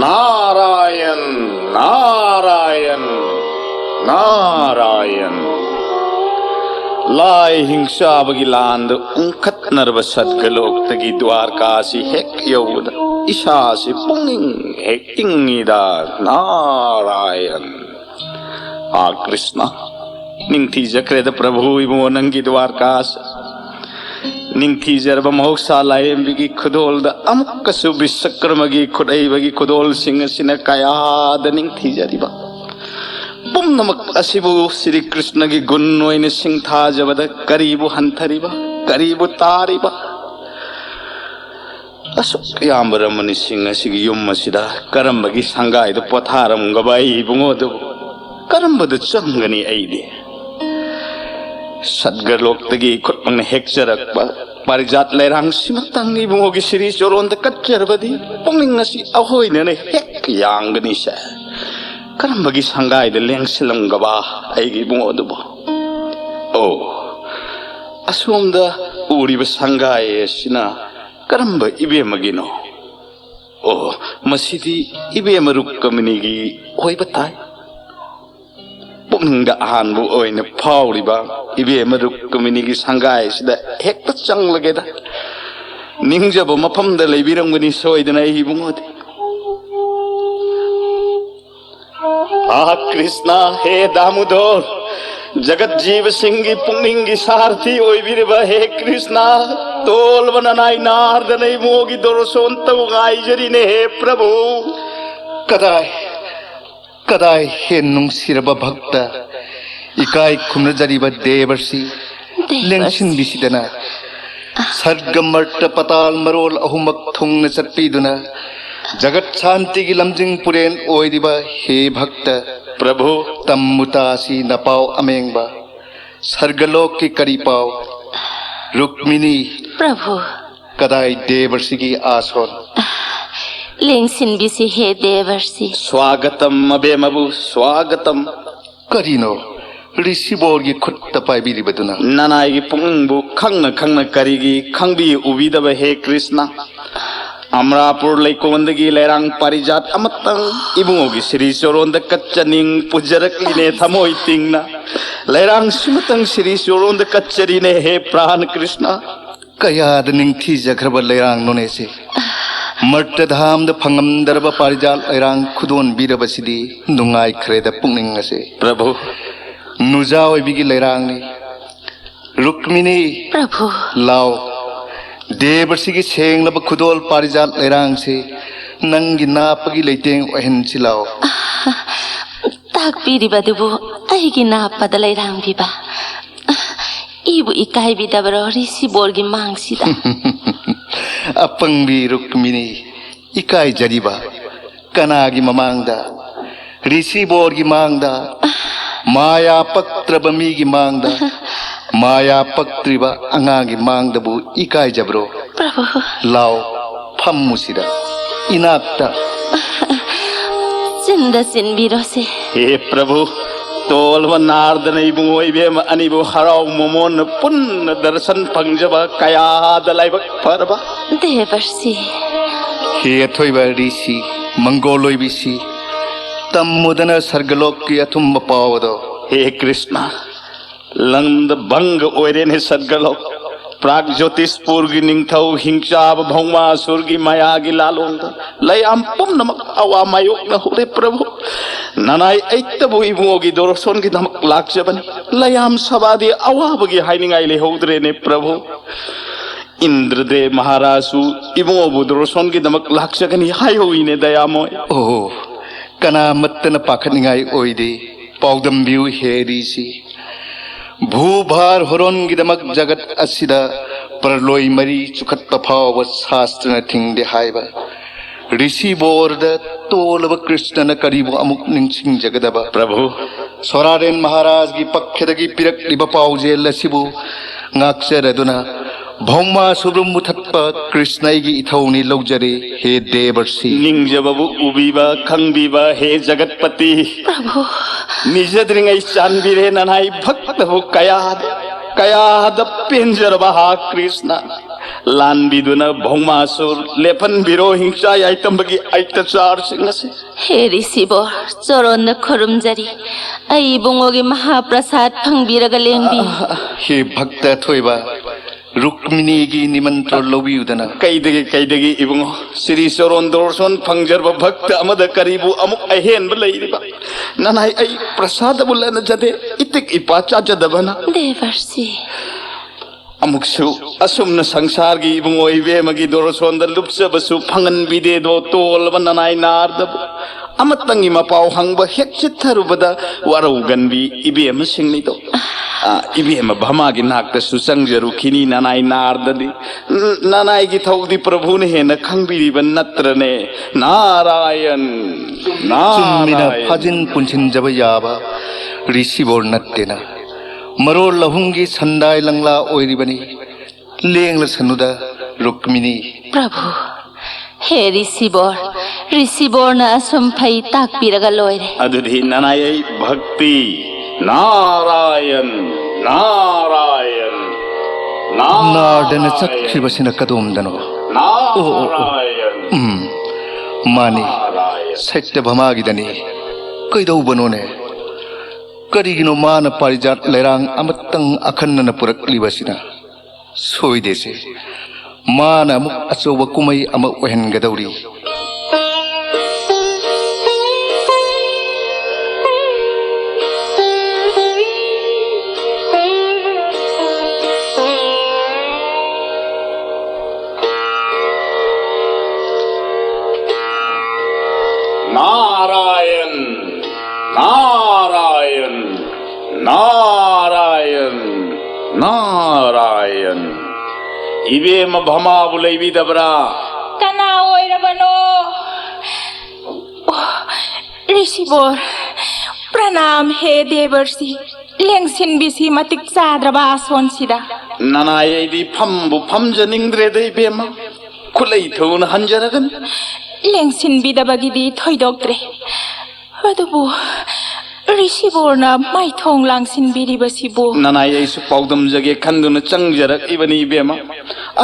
नारायण नारायण नारायण लाई हिंसा बगी लांद उंखतनरब सद्गलोक्तगी द्वारकासी हेक यौद इशासी पुंगिंग हेक्टिंगीदा नारायण आ कृष्ण निंगथी जक्रेद प्रभु इबो नंगी द्वारकास निंगथी जरब महोक्सा लायेंबिगी खुदोल अमुक्कसु विश्वकर्मगी खुदैबगी खुदोल सिंह सिन कयाद निंगथी जरिबा पुम्नमक असिबु श्री कृष्ण की गुण ओइन सिंथाजबद करीबु हंथरिबा करीबु तारिबा असुक यामरमनि सिंह सिगी युम मसिदा करमबगी संगायद पोथारमगबाई इबुंगोदु करमबद चंगनी ऐदि सद्गलोक्तगी खुटमंग हेक्चरकबा पारिजात लेरांग सिमतंग इबुंगोगी श्री चोरोंद कच्चरबदी पुंगिंग असि अहोइनने हेक यांगनी से करमबगी संगायद लेंगसिलंगबा आइगी बुंगोदुबो ओ असोमद उरिब संगाय सिना करमब इबेमगिनो ओ मसिदी इबेमरुक कमिनीगी ओइबताय पुंगंग आहानबु ओइने फावरिबा इबेमरुक कमिनीगी संगाय सिदा हेक्त चंगलगेदा निंगजबो मफमद लेबिरंगनी सोइदना इबुंगोदे आ कृष्णा हे दामोदर जगत जीव सिंगी पुंगिंगी सारथी ओइबिरबा हे कृष्णा तोल बननाई नारदनै मोगी दोरसोंत गाइजरिने हे प्रभु कदाय कदाय हे नुंसिरब भक्त इकाय खुमरजरिब देवर्षि लेंसिन बिसिदना सर्ग मर्त पताल मरोल अहुमक थुंगन चट्टीदुना जगत शांति की लमजिंग पुरेन ओइदिबा हे भक्त प्रभु तम्मुतासी नपाओ अमेंगबा सर्गलोक की करी पाओ रुक्मिणी प्रभु कदाई देवर्षि की आसोन लेंसिन बिसी हे देवर्षि स्वागतम अबेमबु स्वागतम करीनो ऋषिबोर की खुट्ट पाइबिरिबदुना ननाई पुंगबु खंगन खंगन करीगी खंगबी उबिदब हे कृष्ण अमरापुर लेकोंदगी लेरांग पारिजात अमतंग इबुंगोगी श्री चोरोंद कच्चनिंग पुजरकलिने थमोई तिंगना लेरांग सिमतंग श्री चोरोंद कच्चरिने हे प्राण कृष्ण कयाद निंगथी जखरब लेरांग नोने से मर्त धाम द फंगम दरब पारिजात लेरांग खुदोन बीरबसिदी नुंगाई खरेद पुंगिंग से प्रभु नुजा ओइबिगी लेरांग ने रुक्मिणी प्रभु लाओ देवर्षि की सेंगलब खुदोल पारिजात लेरांग से नंगी नापगी लेतेंग ओहन सिलाओ ताक पीरिबदुबु अहिगी नापद लेरांग बिबा इबु इकाई बिदबर ऋषि बोर्गी मांगसिदा apangbi rukmini ikai jariba kanagi mamangda risi borgi mangda maya paktraba migi mangda maya paktriba angagi mangda bu ikai jabro Prabhu, lao phammusida inakta sinda sinbirose. हे प्रभु तोलवा नारदन इबुंगो इबेम अनिबु हराव मोमोन पुन्न दर्शन Punjab कयाद लाइबक फरबा Devarsi, he athoiba risi mangoloi bisi tammudana sargalok ki athum pawado हे कृष्ण लंद भंग Oren हे सदगलो प्राग ज्योतिषपुर की निंगथौ हिंसाब भौमा सुरगी माया की लालोंद लयाम पुम नमक अवा मायोग न होरे प्रभु ननाई ऐतबु इबुओगी दोरसोन की नमक लाक्षबनी लयाम सबादी अवाबगी हाइनिंगाई ले होदरे ने प्रभु इंद्रदेव महाराजु इबुओबु दोरसोन की नमक लाक्षगनी हाय होइने दयामोय oh kana mattana pakhaningai oide paudam biu he risi भूभार होरोनगिदमक जगत असिदा परलोई मरी चुखत पफाव शास्त्र थिंगदे हाइबा ऋषि बोर्द तोलब कृष्ण न करीबो अमुक निंसिंग जगदबा प्रभु सोरारेन महाराज की पक्षदगी पिरक्लिबा पाउजे लसिबु ngaksaraduna भौमा सुब्रम मुथत्प कृष्णैगी इथौनी लौजरे हे देवर्षि निंगजबबु उबीबा खंगबीबा हे जगतपति Prabhu, निजद्रिंगै चांदबिरे ननाई भक्तबु कयाद पेंजर बहा कृष्ण लानबिदुना भौमासुर लेफन बिरो हिंसा आइतमबगी अत्याचार सिंगसे हे ऋषिबोर चोरोन खुरुमजरी अइबुंगोगी महाप्रसाद फंगबिरगा लेंबी हे भक्त थोइबा रुक्मिणी की निमंत्रण लौबियुदना कैदगी इबुंगो श्री सरोन दोरसोन फंगजरब भक्त अमद करीबु अमुक अहेन बलैरिबा ननाई ऐ प्रसाद बुलन जदे इतिक इपाचा जदबना Devarsi, अमुकसु असुमन संसार की इबुंगो इबेमगी दोरसोन द लुप्सबसु फंगन बिदे दो तोलब ननाई नारदब अमतंगी मपाव हंगब हेक चित्थरुबदा वरौगनबी इबेम सिंगनिदो इबेम भमागी नाकत सुसंगजरुखिनी ननाई नारददी ननाई की थौदी प्रभु ने हेन खंगबिरिब नत्रने नारायण चुम्मिना नारायण फाजिन पुंछिन जब याबा ऋषि बोर नत्तेना मरो लहुंगी संदाय लंगला ओइरिबनी लेंगल सनुदा रुक्मिणी Prabhu, हे ऋषिबोर न असुम फै ताकबिरगा लोइरे अदुधि ननाई भक्ति नारायण नारायण नार्दन चक्खिबसिन कदोमदनो नारायण मानी सत्य भमागिदनी कैदौबनोने करिगिनो मान पारिजात लेरांग अमतंग अखन्नन पुरक्लिबसिना सोइदेसे मान अमुक अचौब कुमै अम ओहनगदौरी नारायण नारायण नारायण नारायण इवेम भमाबु लैबिदबरा कना ओइरबनो ऋषिबोर प्रणाम हे देवर्षि लेंसिन बिसी मतिक चाद्रबा सोनसिदा ननायैदि फम्बु फमजनिंद्रे दै बेमा खुलै थौन हंजरगन लेंसिन बिदबगिदि थोइदोक्त्रे अदुबु ऋषिबोरना माइथोंग लांसिन बिरिबसिबु ननायैसु पाउदम जगे खंदुन चंगजरक इबनी बेमा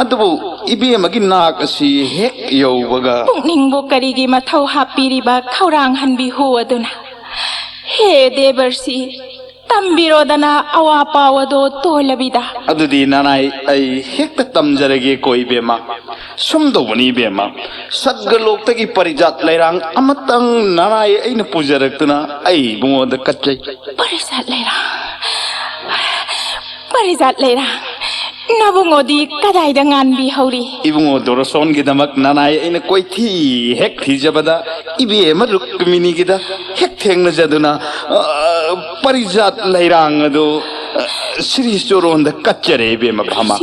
अदुबु इबेमगी नाक असि हेक यौबगा पुनिंगबो करिगी मथौ हापिरिबा खौरांग हनबिहु अदुना हे देवर्षि तंबिरोदना अवापावदो तोलबिदा अदुदी ननाई ऐ हेक्ता तमजरगे कोई बेमा सुमदोबनी बेमा सद्गलोक्तगी परिजात लैरांग अमतंग ननाई ऐन पुजरक्तुना ऐ बुंगोद कच्चै परिजात लेरा नबुंगोदी कदाइदा nganbi हौरी इबुंगो दोरसोन गिदमक ननाई ऐन कोइथि हेक थिजबदा इबेम रुक्मिनी गिदा हेक थेंगन जदुना परिजात लैरांग अदो श्री चोरोंद कच्चरे बेमा भमा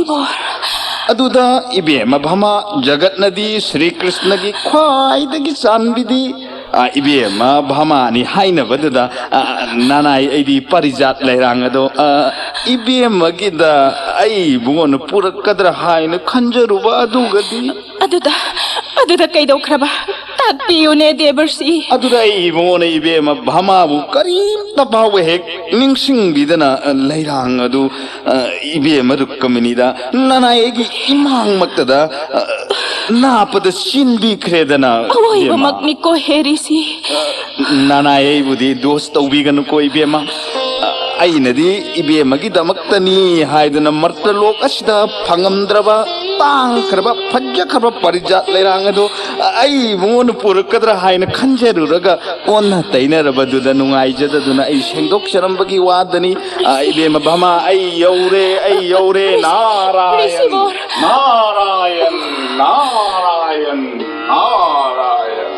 ꯑꯗꯨꯗ ꯏꯕꯦꯝꯃ ꯚꯃꯥ ꯖꯒꯠꯅꯗꯤ ಶ್ರೀ ꯀೃಷ್ಣꯒꯤ ꯈ꯭ꯋꯥꯏꯗꯒꯤ ꯆꯥꯟꯕꯤꯗꯤ ꯏꯕꯦꯝꯃ ꯚꯃꯥꯅꯤ ꯍꯥꯏꯅꯕꯗꯨꯗ ꯅꯅꯥꯏ ꯑꯩꯗꯤ ꯄꯔꯤꯖꯥꯠ ꯂꯩꯔꯥꯡ ꯑꯗꯣ ꯏꯕꯦꯝꯃꯒꯤꯗ ꯑꯩꯕꯨꯉꯣꯟꯗ ꯄꯨꯔꯛꯀꯗ꯭ꯔꯥ ꯍꯥꯏꯅ ꯈꯟꯖꯔꯨꯕ ꯑꯗꯨꯒꯗꯤ ꯑꯗꯨꯗ ꯀꯩꯗꯧꯈ꯭ꯔꯕ ꯇꯥꯛꯄꯤꯌꯨꯅꯦ ꯗꯦꯕꯔꯁꯤ ꯑꯗꯨꯗ ꯑꯩ ꯏꯕꯨꯡꯉꯣꯅ ꯏꯕꯦꯝꯃ ꯚꯃꯥꯕꯨ ꯀꯔꯤꯝꯇ ꯐꯥꯎꯕ ꯍꯦꯛ ꯅꯤꯡꯁꯤꯡꯕꯤꯗꯅ ꯂꯩꯔꯥꯡ ꯑꯗꯨ ꯏꯕꯦꯝꯃ ꯔꯨꯛꯀꯃꯅꯤꯗ ꯅꯅꯥꯏ ꯑꯩꯒꯤ ꯏꯃꯥꯡꯃꯛꯇꯗ ꯅꯥꯞꯄꯗ ꯆꯤꯟꯕꯤꯈ꯭ꯔꯦꯗꯅ ꯑꯋꯣꯏꯕꯃꯛꯅꯤꯀꯣ ꯍꯦꯔꯤꯁꯤ ꯅꯅꯥꯏ ꯑꯩꯕꯨꯗꯤ ꯗꯣꯁ ꯇꯧꯕꯤꯒꯅꯨꯀꯣ ꯏꯕꯦꯝꯃ ꯑꯩꯅꯗꯤ ꯏꯕꯦꯝꯃꯒꯤꯗꯃꯛꯇꯅꯤ ꯍꯥꯏꯗꯨꯅ ꯃꯔꯇꯂꯣꯛ ꯑꯁꯤꯗ ꯐꯪꯉꯝꯗ꯭ꯔꯕ ꯇꯥꯡꯈ꯭ꯔꯕ ꯐꯖꯈ꯭ꯔꯕ ꯄꯔꯤꯖꯥꯠ ꯂꯩꯔꯥꯡ ꯑꯗꯨ ꯑꯩ ꯃꯉꯣꯟꯗ ꯄꯨꯔꯛꯀꯗ꯭ꯔꯥ ꯍꯥꯏꯅ ꯈꯟꯖꯔꯨꯔꯒ ꯑꯣꯟꯅ ꯇꯩꯅꯔꯕꯗꯨꯗ ꯅꯨꯡꯉꯥꯏꯖꯗꯗꯨꯅ ꯑꯩ ꯁꯦꯡꯗꯣꯛꯆꯔꯝꯕꯒꯤ ꯋꯥꯗꯅꯤ ꯏꯕꯦꯝꯃ ꯚꯃꯥ ꯑꯩ ꯌꯧꯔꯦ ꯅꯥꯔꯥꯌꯟ ꯔꯤꯁꯤꯕꯣꯔ ꯅꯥꯔꯥꯌꯟ ꯅꯥꯔꯥꯌꯟ ꯅꯥꯔꯥꯌꯟ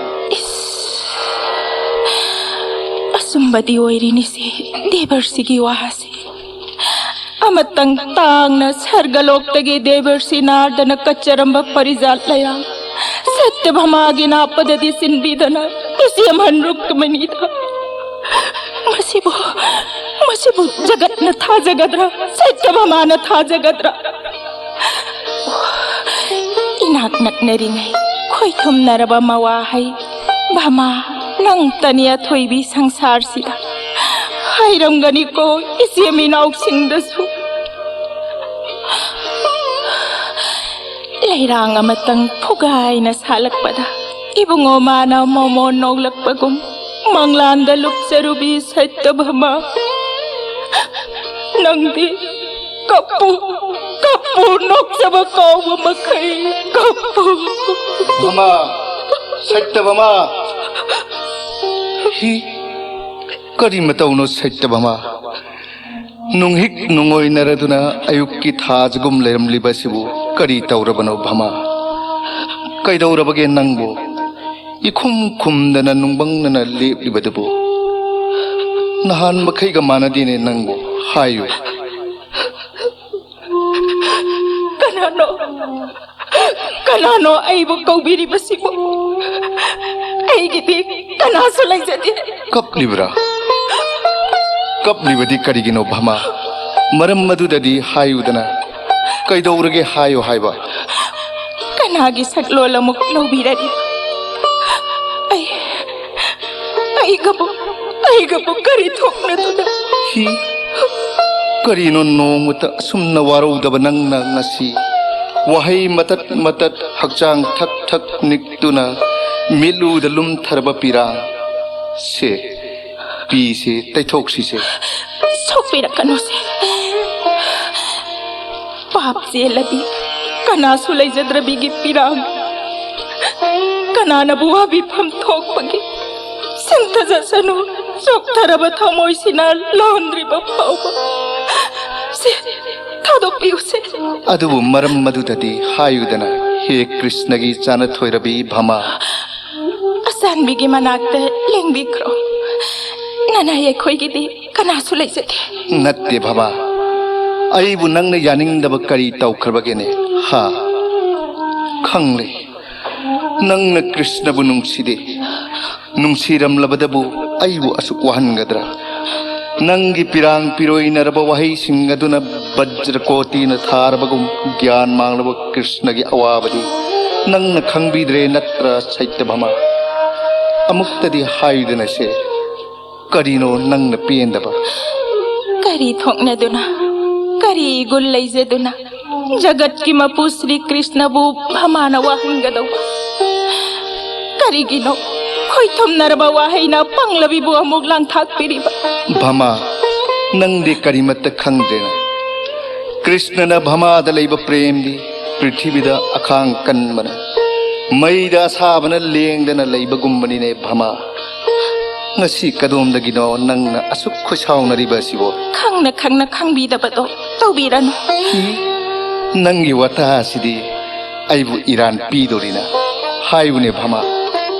ꯑꯆꯨꯝꯕꯗꯤ ꯑꯣꯏꯔꯤꯅꯤꯁꯦ ꯗꯦꯕꯔꯁꯤꯒꯤ ꯋꯥꯁꯦ ꯑꯃꯇꯪ ꯇꯥꯡꯅ ꯁꯔꯒꯂꯣꯛꯇꯒꯤ ꯗꯦꯕꯔꯁꯤ ꯅꯥꯔꯗꯅ ꯀꯠꯆꯔꯝꯕ ꯄꯔꯤꯖꯥꯠ ꯂꯩꯔꯥꯡ ꯁꯠꯌꯚꯥꯃꯥꯒꯤ ꯅꯥꯞꯄꯗꯗꯤ ꯆꯤꯟꯕꯤꯗꯅ ꯏꯆꯦꯝꯍꯟ ꯔꯨꯛꯃꯅꯤꯗ ꯃꯁꯤꯕꯨ ꯖꯒꯠꯅ ꯊꯥꯖꯒꯗ꯭ꯔꯥ ꯁꯠꯌꯚꯥꯃꯥꯅ ꯊꯥꯖꯒꯗ꯭ꯔꯥ ꯏꯅꯥꯛ ꯅꯛꯅꯔꯤꯉꯩ ꯈꯣꯏꯊꯨꯝꯅꯔꯕ ꯃꯋꯥꯍꯩ ꯚꯥꯃꯥ ꯅꯪꯇꯅꯤ ꯑꯊꯣꯏꯕꯤ ꯁꯪꯁꯥꯔꯁꯤꯗ ꯍꯥꯏꯔꯝꯒꯅꯤꯀꯣ ꯏꯆꯦ ꯃꯤꯅꯥꯎꯁꯤꯡꯗꯁꯨ ꯂꯩꯔꯥꯡ ꯑꯃꯇꯪ ꯐꯨꯒꯥꯏꯅ ꯁꯥꯠꯂꯛꯄꯗ ꯏꯕꯨꯡꯉꯣ ꯃꯥꯅ ꯃꯣꯃꯣꯟ ꯅꯣꯛꯂꯛꯄꯒꯨꯝ ꯃꯪꯂꯥꯟꯗ ꯂꯨꯞꯆꯔꯨꯕꯤ ꯁꯠꯌꯚꯥꯃꯥ ꯅꯪꯗꯤ ꯀꯞꯄꯨ ꯅꯣꯛꯆꯕ ꯀꯥꯎꯕ ꯃꯈꯩ ꯀꯞꯄꯨ ꯚꯃꯥ ꯁꯠꯌꯚꯥꯃꯥ ꯍꯤ ꯀꯔꯤ ꯃꯇꯧꯅꯣ ꯁꯠꯌꯚꯥꯃꯥ ꯅꯨꯡꯍꯤꯛ ꯅꯨꯡꯉꯣꯏꯅꯔꯗꯨꯅ ꯑꯌꯨꯛꯀꯤ ꯊꯥꯖꯒꯨꯝ ꯂꯩꯔꯝꯂꯤꯕꯁꯤꯕꯨ ꯀꯔꯤ ꯇꯧꯔꯕꯅꯣ ꯚꯃꯥ ꯀꯩꯗꯧꯔꯕꯒꯦ ꯅꯪꯕꯨ 이쿰 쿰ꯗꯅ ꯅꯨꯡꯕꯪꯅꯅ ꯂꯦꯞꯂꯤꯕꯗꯨꯕꯨ ꯅꯍꯥꯟ ꯃꯈꯩꯒ ꯃꯥꯟꯅꯗꯦꯅꯦ ꯅꯪꯕꯨ ꯍꯥꯏꯌꯨ ꯀꯅꯥꯅꯣ ꯑꯩꯕꯨ ꯀꯧꯕꯤꯔꯤꯕꯁꯤꯕꯨ ꯑꯩꯒꯤꯗꯤ ꯀꯅꯥꯁꯨ ꯂꯩꯖꯗꯦ ꯀꯞꯂꯤꯕꯗꯤ ꯀꯔꯤꯒꯤꯅꯣ ꯚꯃꯥ ꯃꯔꯝ ꯑꯗꯨꯗꯗꯤ ꯍꯥꯏꯌꯨꯗꯅ ꯀꯩꯗꯧꯔꯒꯦ ꯍꯥꯏꯌꯨ ꯍꯥꯏꯕ ꯀꯅꯥꯒꯤ ꯁꯛꯂꯣꯜ ꯑꯃꯨꯛ ꯂꯧꯕꯤꯔꯗꯤ ꯑꯩꯒꯕꯨ ꯀꯔꯤ ꯊꯣꯛꯅꯗꯨꯅ ꯍꯤ ꯀꯔꯤꯅꯣ ꯅꯣꯡꯃꯇ ꯑꯁꯨꯝꯅ ꯋꯥꯔꯧꯗꯕ ꯅꯪꯅ ꯉꯁꯤ ꯋꯥꯍꯩ ꯃꯇꯠ ꯍꯛꯆꯥꯡ ꯊꯛ ꯅꯤꯛꯇꯨꯅ ꯃꯤꯠꯂꯨꯗ ꯂꯨꯝꯊꯔꯕ ꯄꯤꯔꯥꯡ ꯁꯦ ꯄꯤꯁꯦ ꯇꯩꯊꯣꯛꯁꯤꯁꯦ ꯁꯣꯛꯄꯤꯔꯛꯀꯅꯨꯁꯦ ꯄꯥꯞ ꯆꯦꯜꯂꯗꯤ ꯀꯅꯥꯁꯨ ꯂꯩꯖꯗ꯭ꯔꯕꯤꯒꯤ ꯄꯤꯔꯥꯡ ꯀꯅꯥꯅꯕꯨ ꯋꯥꯕꯤꯐꯝ ꯊꯣꯛꯄꯒꯦ ꯁꯤꯟꯊꯖꯁꯅꯨ ꯆꯣꯛꯊꯔꯕ ꯊꯃꯣꯏꯁꯤꯅ ꯂꯣꯟꯗ꯭ꯔꯤꯕ ꯐꯥꯎꯕ ꯁꯦ ꯊꯥꯗꯣꯛꯄꯤꯌꯨꯁꯦ ꯑꯗꯨꯕꯨ ꯃꯔꯝ ꯑꯗꯨꯗꯗꯤ ꯍꯥꯏꯌꯨꯗꯅ ꯍꯦ ꯀ꯭ꯔꯤꯁꯅꯒꯤ ꯆꯥꯅꯊꯣꯏꯔꯕꯤ ꯚꯃꯥ ꯑꯆꯥꯟꯕꯤꯒꯤ ꯃꯅꯥꯛꯇ ꯂꯦꯡꯕꯤꯈ꯭ꯔꯣ ꯅꯅꯥꯏ ꯑꯩꯈꯣꯏꯒꯤꯗꯤ ꯀꯅꯥꯁꯨ ꯂꯩꯖꯗꯦ ꯅꯠꯇꯦ ꯚꯃꯥ ꯑꯩꯕꯨ ꯅꯪꯅ ꯌꯥꯅꯤꯡꯗꯕ ꯀꯔꯤ ꯇꯧꯈ꯭ꯔꯕꯒꯦꯅꯦ ꯍꯥ ꯈꯪꯂꯦ ꯅꯪꯅ ꯀ꯭ꯔꯤꯁꯅꯕꯨ ꯅꯨꯡꯁꯤꯗꯦ ꯅꯨꯡꯁꯤꯔꯝꯂꯕꯗꯕꯨ ꯑꯩꯕꯨ ꯑꯁꯨꯛ ꯋꯥꯍꯟꯒꯗ꯭ꯔꯥ ꯅꯪꯒꯤ ꯄꯤꯔꯥꯡ ꯄꯤꯔꯣꯏꯅꯔꯕ ꯋꯥꯍꯩꯁꯤꯡ ꯑꯗꯨꯅ ꯕज्ꯔꯀꯣꯇꯤꯅ ꯊꯥꯔꯕꯒꯨꯝ ꯒ꯭ꯌꯥꯟ ꯃꯥꯡꯂꯕ ꯀ꯭ꯔꯤꯁꯅꯒꯤ ꯑꯋꯥꯕꯗꯤ ꯅꯪꯅ ꯈꯪꯕꯤꯗ꯭ꯔꯦ ꯅꯠꯇ꯭ꯔꯥ ꯁꯠꯌꯚꯥꯃꯥ ꯑꯃꯨꯛꯇꯗꯤ ꯍꯥꯏꯌꯨꯗꯅꯁꯦ ꯀꯔꯤꯅꯣ ꯅꯪꯅ ꯄꯦꯟꯗꯕ ꯀꯔꯤ ꯊꯣꯛꯅꯗꯨꯅ ꯀꯔꯤ ꯒꯨꯟ ꯂꯩꯖꯗꯨꯅ ꯖꯒꯠꯀꯤ ꯃꯄꯨ ಶ್ರೀ ಕೃಷ್ಣꯕꯨ ꯚಮಾನ ꯋꯥꯍꯟꯒꯗꯧꯕ ꯀꯔꯤꯒꯤꯅꯣ ꯈꯣꯏꯊꯨꯝꯅꯔꯕ ꯋꯥꯍꯩꯅ ꯄꯪꯂꯕꯤꯕꯨ ꯑꯃꯨꯛ ꯂꯥꯡꯊꯥꯛꯄꯤꯔꯤꯕ ꯚꯃꯥ ꯅꯪꯗꯤ ꯀꯔꯤꯃꯠꯇ ꯈꯪꯗ꯭ꯔꯦꯅ ꯀ꯭ꯔꯤꯁꯅꯅ ꯚꯃꯥꯗ ꯂꯩꯕ ꯄ꯭ꯔꯦꯝꯗꯤ ꯄ꯭ꯔꯤꯊꯤꯕꯤꯗ ꯑꯈꯥꯡ ꯀꯟꯕꯅ ꯃꯩꯗ ꯑꯁꯥꯕꯅ ꯂꯦꯡꯗꯅ ꯂꯩꯕꯒꯨꯝꯕꯅꯤꯅꯦ ꯚꯃꯥ ngasi kadomdagino nangna asuk khushawnariba sibo khangna khangbidabado tawbiranu nangi wata sidi aibu iran pidorina haibune bhama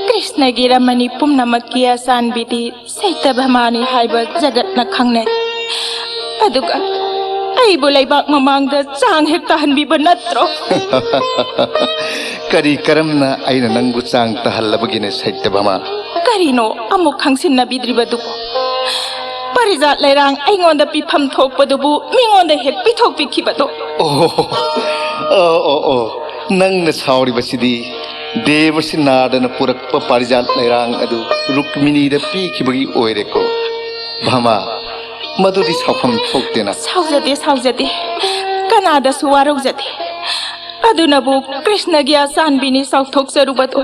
krishna giramani pumnamakki asanbidi saita bhamani haiba jagatna khangne ꯑꯩꯕꯨ ꯂꯩꯕꯥꯛ ꯃꯃꯥꯡꯗ ꯆꯥꯡ ꯍꯦꯛ ꯇꯥꯍꯟꯕꯤꯕ ꯅꯠꯇ꯭ꯔꯣ ꯀꯔꯤ ꯀꯔꯝꯅ ꯑꯩꯅ ꯅꯪꯕꯨ ꯆꯥꯡ ꯇꯥꯍꯜꯂꯕꯒꯤꯅꯦ ꯁꯩꯇꯚꯃꯥ ꯀꯔꯤꯅꯣ ꯑꯃꯨꯛ ꯈꯪꯁꯤꯟꯅꯕꯤꯗ꯭ꯔꯤꯕꯗꯨꯕꯨ ꯄꯔꯤꯖꯥꯠ ꯂꯩꯔꯥꯡ ꯑꯩꯉꯣꯟꯗ ꯄꯤꯐꯝ ꯊꯣꯛꯄꯗꯨꯕꯨ ꯃꯤꯉꯣꯟꯗ ꯍꯦꯛ ꯄꯤꯊꯣꯛꯄꯤꯈꯤꯕꯗꯣ ꯑꯣ ꯅꯪꯅ ꯁꯥꯎꯔꯤꯕꯁꯤꯗꯤ ꯗꯦꯕꯁꯤ ꯅꯥꯗꯅ ꯄꯨꯔꯛꯄ ꯄꯔꯤꯖꯥꯠ ꯂꯩꯔꯥꯡ ꯑꯗꯨ ꯔꯨꯛꯃꯤꯅꯤꯗ ꯄꯤꯈꯤꯕꯒꯤ ꯑꯣꯏꯔꯦꯀꯣ ꯚꯃꯥ ꯃꯗꯨꯗꯤ ꯁꯥꯎꯐꯝ ꯊꯣꯛꯇꯦꯅ ꯁꯥꯎꯖꯗꯦ ꯀꯅꯥꯗꯁꯨ ꯋꯥꯔꯧꯖꯗꯦ ꯑꯗꯨꯅꯕꯨ ꯀ꯭ꯔꯤꯁꯅꯒꯤ ꯑꯆꯥꯟꯕꯤꯅꯤ ꯆꯥꯎꯊꯣꯛꯆꯔꯨꯕꯗꯣ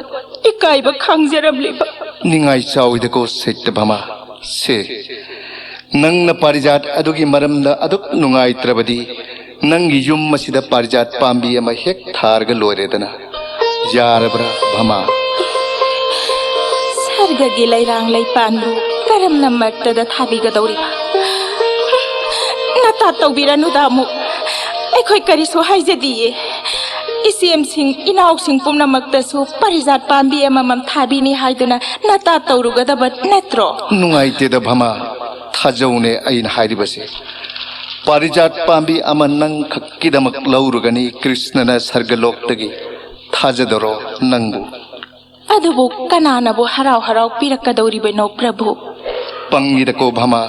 ꯏꯀꯥꯏꯕ ꯈꯪꯖꯔꯝꯂꯤꯕ ꯅꯤꯡꯉꯥꯏ ꯆꯥꯎꯏꯗꯀꯣ ꯁꯩꯇꯚꯃꯥ ꯁꯦ ꯅꯪꯅ ꯄꯔꯤꯖꯥꯠ ꯑꯗꯨꯒꯤ ꯃꯔꯝꯗ ꯑꯗꯨꯛ ꯅꯨꯡꯉꯥꯏꯇ꯭ꯔꯕꯗꯤ ꯅꯪꯒꯤ ꯌꯨꯝ ꯑꯁꯤꯗ ꯄꯔꯤꯖꯥꯠ ꯄꯥꯝꯕꯤ ꯑꯃ ꯍꯦꯛ ꯊꯥꯔꯒ ꯂꯣꯏꯔꯦꯗꯅ ꯌꯥꯔꯕ꯭ꯔꯥ ꯚꯃꯥ ꯁꯔꯒꯒꯤ ꯂꯩꯔꯥꯡ ꯂꯩꯄꯥꯟꯕꯨ ꯀꯔꯝꯅ ꯃꯔꯛꯇꯗ ꯊꯥꯕꯤꯒꯗꯧꯔꯤꯕ ꯅꯇꯥ ꯇꯧꯕꯤꯔꯅꯨꯗ ꯑꯃꯨꯛ ꯑꯩꯈꯣꯏ ꯀꯔꯤꯁꯨ ꯍꯥꯏꯖꯗꯤꯌꯦ ꯏꯆꯦꯝꯁꯤꯡ ꯏꯅꯥꯎꯁꯤꯡ ꯄꯨꯝꯅꯃꯛꯇꯁꯨ ꯄꯔꯤꯖꯥꯠ ꯄꯥꯝꯕꯤ ꯑꯃꯃꯝ ꯊꯥꯕꯤꯅꯤ ꯍꯥꯏꯗꯨꯅ ꯅꯇꯥ ꯇꯧꯔꯨꯒꯗꯕ ꯅꯠꯇ꯭ꯔꯣ ꯅꯨꯡꯉꯥꯏꯇꯦꯗ ꯚꯃꯥ ꯊꯥꯖꯧꯅꯦ ꯑꯩꯅ ꯍꯥꯏꯔꯤꯕꯁꯦ ꯄꯔꯤꯖꯥꯠ ꯄꯥꯝꯕꯤ ꯑꯃ ꯅꯪ ꯈꯛꯀꯤꯗꯃꯛ ꯂꯧꯔꯨꯒꯅꯤ ꯀ꯭ꯔꯤꯁꯅꯅ ꯁꯔꯒꯂꯣꯛꯇꯒꯤ ꯊꯥꯖꯗꯔꯣ ꯅꯪꯕꯨ ꯑꯗꯨꯕꯨ ꯀꯅꯥꯅꯕꯨ ꯍꯔꯥꯎ ꯍꯔꯥꯎ ꯄꯤꯔꯛꯀꯗꯧꯔꯤꯕꯅꯣ ꯄ꯭ꯔꯚꯨ ꯄꯪꯉꯤꯗꯀꯣ ꯚꯃꯥ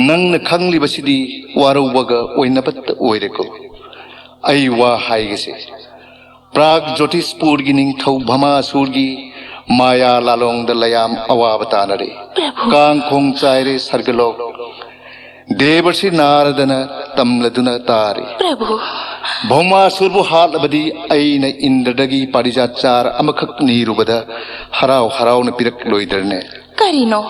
ꯅꯪꯅ ꯈꯪꯂꯤꯕꯁꯤꯗꯤ ꯋꯥꯔꯧꯕꯒ ꯑꯣꯏꯅꯕꯇ ꯑꯣꯏꯔꯦꯀꯣ ꯑꯩ ꯋꯥ ꯍꯥꯏꯒꯦꯁꯦ ꯄ꯭ꯔꯥꯒ ꯖꯣꯇꯤꯁꯄꯨꯔꯒꯤ ꯅꯤꯡꯊꯧ ꯚꯃꯥꯁꯨꯔꯒꯤ ꯃꯥꯌꯥ ꯂꯥꯂꯣꯡꯗ ꯂꯌꯥꯝ ꯑꯋꯥꯕ ꯇꯥꯅꯔꯦ ꯀꯥꯡꯈꯣꯡ ꯆꯥꯏꯔꯦ ꯁꯔꯒꯂꯣꯛ ꯗꯦꯕꯁꯤ ꯅꯥꯔꯗꯅ ꯇꯝꯂꯗꯨꯅ ꯇꯥꯔꯦ ꯄ꯭ꯔꯚꯨ ꯚꯧꯃꯥꯁꯨꯔꯕꯨ ꯍꯥꯠꯂꯕꯗꯤ ꯑꯩꯅ ꯏꯟꯗ꯭ꯔꯗꯒꯤ ꯄꯔꯤꯖꯥꯠ ꯆꯥꯔ ꯑꯃꯈꯛ ꯅꯤꯔꯨꯕꯗ ꯍꯔꯥꯎ ꯍꯔꯥꯎꯅ ꯄꯤꯔꯛꯂꯣꯏꯗ꯭ꯔꯅꯦ ꯀꯔꯤꯅꯣ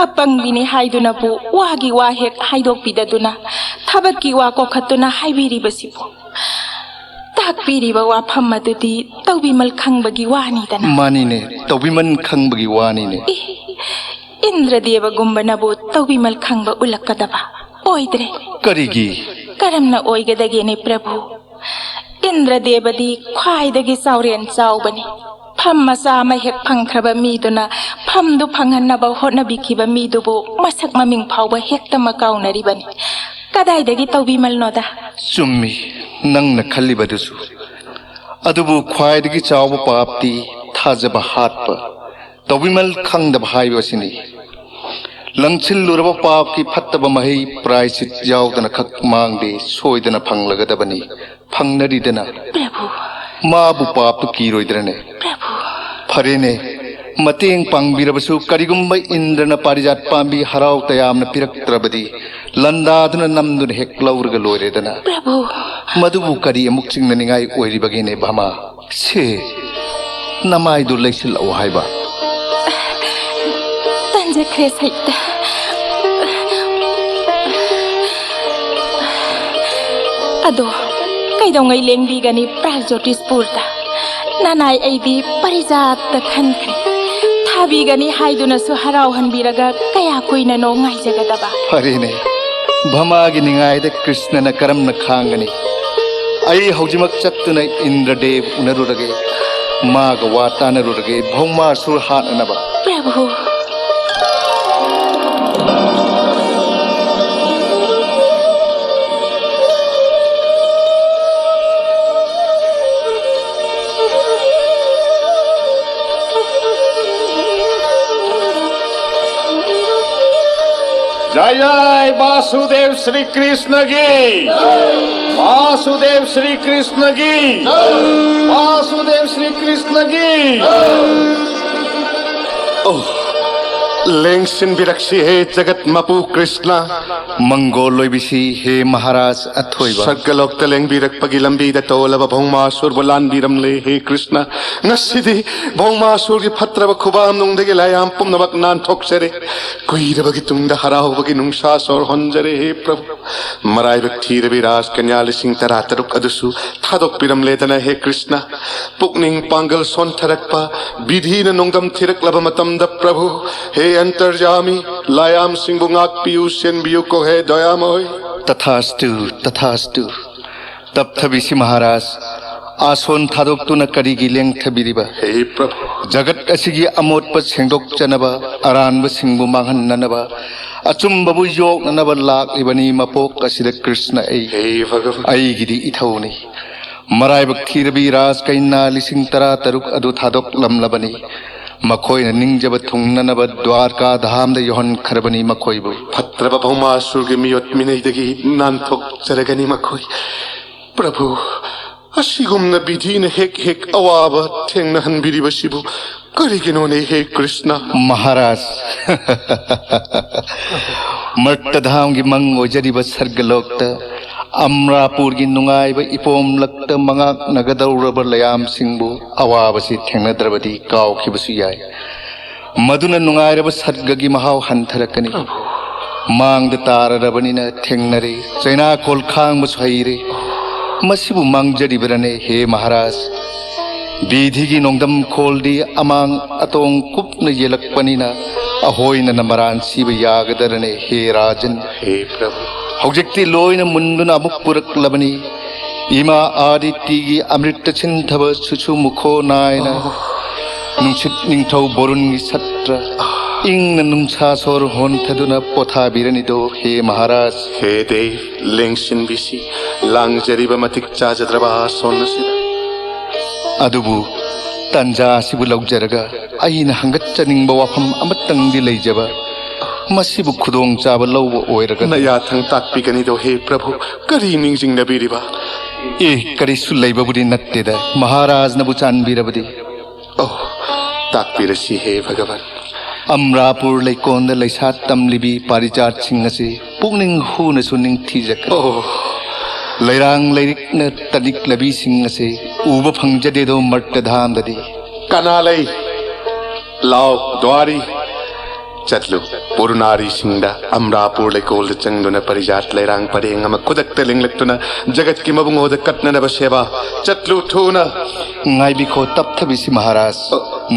ꯑꯄꯪꯕꯤꯅꯤ ꯍꯥꯏꯗꯨꯅꯕꯨ ꯋꯥꯒꯤ ꯋꯥ ꯍꯦꯛ ꯍꯥꯏꯗꯣꯛꯄꯤꯗꯗꯨꯅ ꯊꯕꯛꯀꯤ ꯋꯥ ꯀꯣꯛꯈꯠꯇꯨꯅ ꯍꯥꯏꯕꯤꯔꯤꯕꯁꯤꯕꯨ ꯇꯥꯛꯄꯤꯔꯤꯕ ꯋꯥꯐꯝ ꯑꯗꯨꯗꯤ ꯇꯧꯕꯤꯃꯜ ꯈꯪꯕꯒꯤ ꯋꯥꯅꯤꯗꯅ ꯃꯥꯅꯤꯅꯦ ꯇꯧꯕꯤꯃꯟ ꯈꯪꯕꯒꯤ ꯋꯥꯅꯤꯅꯦ ꯏꯟꯗ꯭ꯔꯗꯦꯕꯒꯨꯝꯕꯅꯕꯨ ꯇꯧꯕꯤꯃꯜ ꯈꯪꯕ ꯎꯠꯂꯛꯀꯗꯕ ꯑꯣꯏꯗ꯭ꯔꯦ ꯀꯔꯤꯒꯤ ꯀꯔꯝꯅ ꯑꯣꯏꯒꯗꯒꯦꯅꯦ ꯄ꯭ꯔꯚꯨ ꯏꯟꯗ꯭ꯔꯗꯦꯕꯗꯤ ꯈ꯭ꯋꯥꯏꯗꯒꯤ ꯆꯥꯎꯔꯦꯟ ꯆꯥꯎꯕꯅꯤ ꯐꯝ ꯃꯆꯥ ꯑꯃ ꯍꯦꯛ ꯐꯪꯈ꯭ꯔꯕ ꯃꯤꯗꯨꯅ ꯐꯝꯗꯨ ꯐꯪꯍꯟꯅꯕ ꯍꯣꯠꯅꯕꯤꯈꯤꯕ ꯃꯤꯗꯨꯕు ꯃꯁꯛ ꯃꯃꯤꯡ ꯐꯥꯎꯕ ꯍꯦꯛꯇꯃꯛ ꯀꯥꯎꯅꯔꯤꯕꯅꯤ ꯀꯗꯥꯏꯗꯒꯤ ꯇꯧꯕꯤꯃꯜꯅꯣꯗ ꯆꯨꯝꯃꯤ ꯅꯪꯅ ꯈꯜꯂꯤꯕꯗꯨꯁꯨ ꯑꯗꯨꯕꯨ ꯈ꯭ꯋꯥꯏꯗꯒꯤ ꯆꯥꯎꯕ ꯄꯥꯞꯇꯤ ꯊꯥꯖꯕ ꯍꯥꯠꯄ ꯇꯧꯕꯤꯃꯜ ꯈꯪꯗꯕ ꯍꯥꯏꯕꯁꯤꯅꯤ ꯂꯪꯁꯤꯜꯂꯨꯔꯕ ꯄꯥꯞꯀꯤ ꯐꯠꯇꯕ ꯃꯍꯩ ꯄ꯭ꯔꯥꯏꯁꯤꯠ ꯌꯥꯎꯗꯅ ꯈꯛ ꯃꯥꯡꯗꯦ ꯁꯣꯏꯗꯅ ꯐꯪꯂꯒꯗꯕꯅꯤ ꯐꯪꯅꯔꯤꯗꯅ ꯄ꯭ꯔꯚꯨ माबु पाप कीरोइद्रने फरेने मतेंग पांगबिरबसु करिगुम्बा इंद्रना पारिजात पांबी हराव तयामना पिरक्त्रबदी लंदादुना नमदुना हेक लौरगा लोइरेदना प्रभु मदुबु करि अमुक चिंगननिगाई ओइरिबगेने भमा से नमाइदु लैसिल औ हाइबा तंजख्रे सैता अदो कैदोंगै लेंबिगनी प्रागज्योतिषपुरता नानाय ऐदी परिजात खनख्रे थाबिगनी हाइदुनसु हराव हनबिरगा कया कुइना नो ngaइजगदबा फरेने भमागी निगाइद कृष्णन करमन खांगनी आई हौजिमक चत्तुना इंद्रदेव उनरुरगे माग वातानरुरगे भौमासुर हाननबा प्रभु जय जय वासुदेव श्री कृष्ण की वासुदेव श्री कृष्ण की वासुदेव श्री कृष्ण की लेंगसिन बिरक्सी हे जगत मपु कृष्ण मंगोलोय बिसी हे महाराज अथोइबा सर्गलोक तलेंग बिरक पगी लंबी द तोलब भौमासुर बलान बिरमले हे कृष्ण ngасidi भौमासुर की फत्रब खुबाम नुंगदगे लायाम पुमनबक नान थोक्सरे कुइरबगी तुंगदा हरावबगी नुंगसा सोर हंजरे हे प्रभु मराय व्यक्ति विराज कन्या लिसिंग तरा तरुक अदुसु थादोक बिरमले तने हे कृष्ण पुकनिंग पांगल सोन थरकपा विधि न नुंगदम थिरक लब मतम द प्रभु हे अंतर्जामी लायाम सिंह बुंगाक पियु सेन बियु को है दयामय तथास्तु तब थबिसी महाराज आसोन थादोक्तुना करिगी लेंगथबिरिबा हे प्रभु जगत असिगी अमोटप सेंदोक चनबा अरानब सिंगबु मांगहन्ननबा अचुम्बबु योगनब लाक्लिबनी मपोक असिद कृष्ण हे भगवान अईगिदी इथौनी मराइबक थीरबी राज कैना लिसिंग तरा तरुक अदु थादोक लमलबनी मखोइन निंजब थुंगनब द्वारका धाम द योहन खरबनी मखोइबु फत्रब भौमासुर के मियोत मिनैदगी नानथोक चरगनी मखोई प्रभु असिगुमन विधिन हेक हेक अवाब थेंगनहनबिरिबसिबु करिगिनोने हे कृष्ण महाराज मर्तधाम की मंग ओजरिब सर्गलोकत अमरापुर की नुंगाइब इपोम लक्त मंगाक नगदौरब लयाम सिंबु अवाबसी थेंगनद्रबदी काउखिबसु याय मदुन नुंगाइरब सर्ग की महाव हंथरकनी मांगद ताररबनिना थेंगनरे चैना कोलखांग मसहैरे मसिबु मांगजरिबरने हे महाराज बीधी की नोंदम खोलदी अमांग अतोंग कुपन येलकपनिना अहोइन नमरान सिब यागदरने हे राजन हे प्रभु हौजक्ति लोइन मुंदुन अमुक पुरकलबनी इमा आदित्य अमृत छिंथब सुसु मुखो नायना नुंसित निंथौ बोरुनगी सत्र इंग नुंसा सोर होंथदुना पोथा बिरनिदो हे महाराज हे देव लेंगसिन बिसी लांगजरिब मतिक चाजद्रबा सोनसिदा अदुबु तंजा सिबु लौजरगा अइना हंगच्चनिंग वाफम अमतंगदि लैजबा मसिबु खुदोंग चाब लौब ओइरगा नया थंग ताकपिगनिदो हे प्रभु करी निंजिंगनबिरिबा ए करिसु लैबबुदि नत्तेदा महाराज नबु चानबिरबदि ओह ताकपिरसी हे भगवान अमरापुर लैकोंद लैसा तमलिबी पारिजात सिंह असे पुनिंग हुन सुनिंग थीजक ओह लैरांग लैरिकन तनिक लबी सिंह असे उब फंगजदेदो मर्तधाम ददि कनालै लाओ द्वारी चतलु पुरुनारी सिंगदा अमरापुर लैकोल चंगदुना परिजात लैरांग परेंग अम खुदक्त लिंगलक्तुना जगत की मबुंगोद कटननब सेवा चतलु थुना ngaibiko tapthabisi महाराज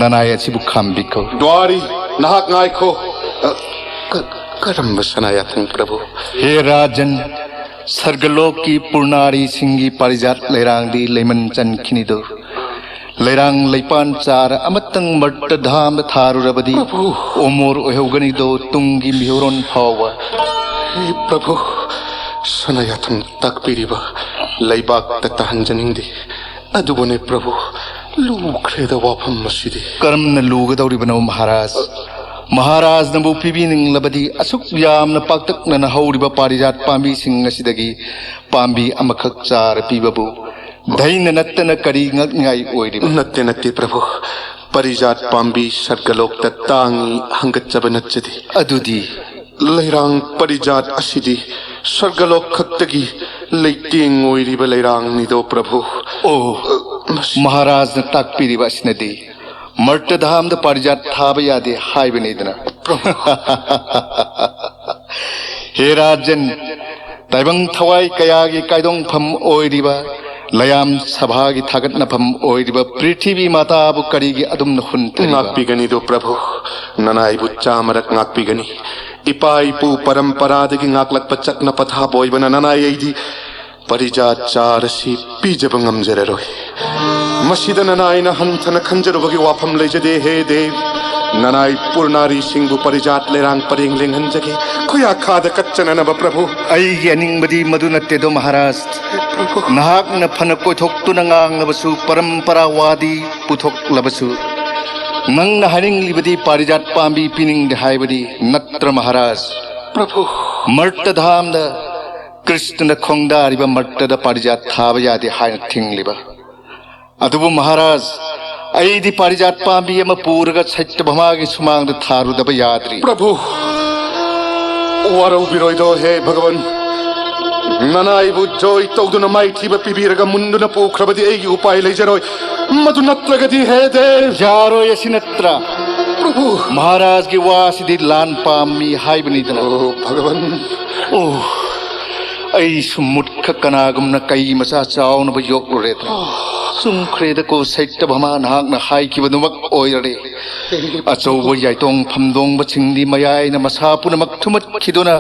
ननाय असिबु खामबिको द्वारी नाहक ngaयखो करम सनाया थंग प्रभु हे राजन सर्गलोक की पूर्णारी सिंगी पारिजात लैरांगदी लैमन चनखिनिदो लैरांग लैपान चार अमतंग मर्त धाम थारुरबदी ओमोर ओहौगनिदो तुंगी मिहोरन फावा हे प्रभु सनाया थंग ताकपिरिबा लैबाक तहंजनिंगदे अदुबने प्रभु लूख्रेद वाफम मसिदे कर्मन लूगदौरिबनो महाराज महाराज नबु पिबिनिंगलबदी असुक यामन पाक्तकन हौरिब पारिजात पांबी सिंग असिदगी पांबी अमखक चार पीबबु धैन नत्तन करी ngakngai ओइरिब नत्ते नत्ते प्रभु परिजात पांबी सर्गलोक तांगी हंगच्चब नच्चदे अदुदी लैरांग परिजात असिदी सर्गलोक खक्तगी लैतेंग ओइरिब लैरांग निदो प्रभु ओ महाराज न ताकपिरिब असिनदी मर्तधाम द पारिजात थाब यादे हाइबनेदना हे राजन ताइबंग थवाई कयागी काइदोंग फम ओइरिबा लयाम सभागी थागतनफम ओइरिबा पृथ्वी माताबु करिगी अदुम हुनतरिबा ngakpigani प्रभु ननाइबु चामरक ngakpigani इपाइपु परंपरादगी ngaklakpa chakna patha boibana nanaiydi परिजात चारसी पीजब ngamjararoy मसीद ननाइना हंथन खंजरुबगी वाफम लेजदे हे देव ननाई पुरनारी सिंगु परिजात लेरांग परेंग लेंगंजगे खुया खाद कच्चन नब प्रभु अइगी अनिंगबदी मदु नत्तेदो महाराज नाहक न फन कोइथोक्तुना ngangnabsu परंपरावादी पुथोक्लबसु नंग हरिंगलिबदी पारिजात पांबी पिनिंग हाइबदी नत्र महाराज प्रभु मर्तधाम द कृष्ण खोंगदारिब मर्तद पारिजात थाब यादे हाइन थिंगलिबा अदुबु महाराज अइदी पारिजात पांबी अम पूरग सत्य भमागी सुमांग थारुदब याद्री प्रभु वारौ बिरोइदो हे भगवान ननाइबु जोय तौदुना माइथीब पिबीरग मुंदुना पोख्रबदी एगी उपाय लेजरोय मधु नत्रगदी हे देव यारो यसिनत्रा प्रभु महाराज की वासिदी लान पामी हाइबनीदना ओ भगवान ओ ऐ सुमुटख कनागुमना कई मसा चाउनब योगलोरेत्र सुमख्रेद को सैत्य भमा नाहकना हाइकिबदुमक ओइररे अचौब याइतोंग फमदोंग बचिंगदी मयाइना मसा पुनमक थुमत खिदुना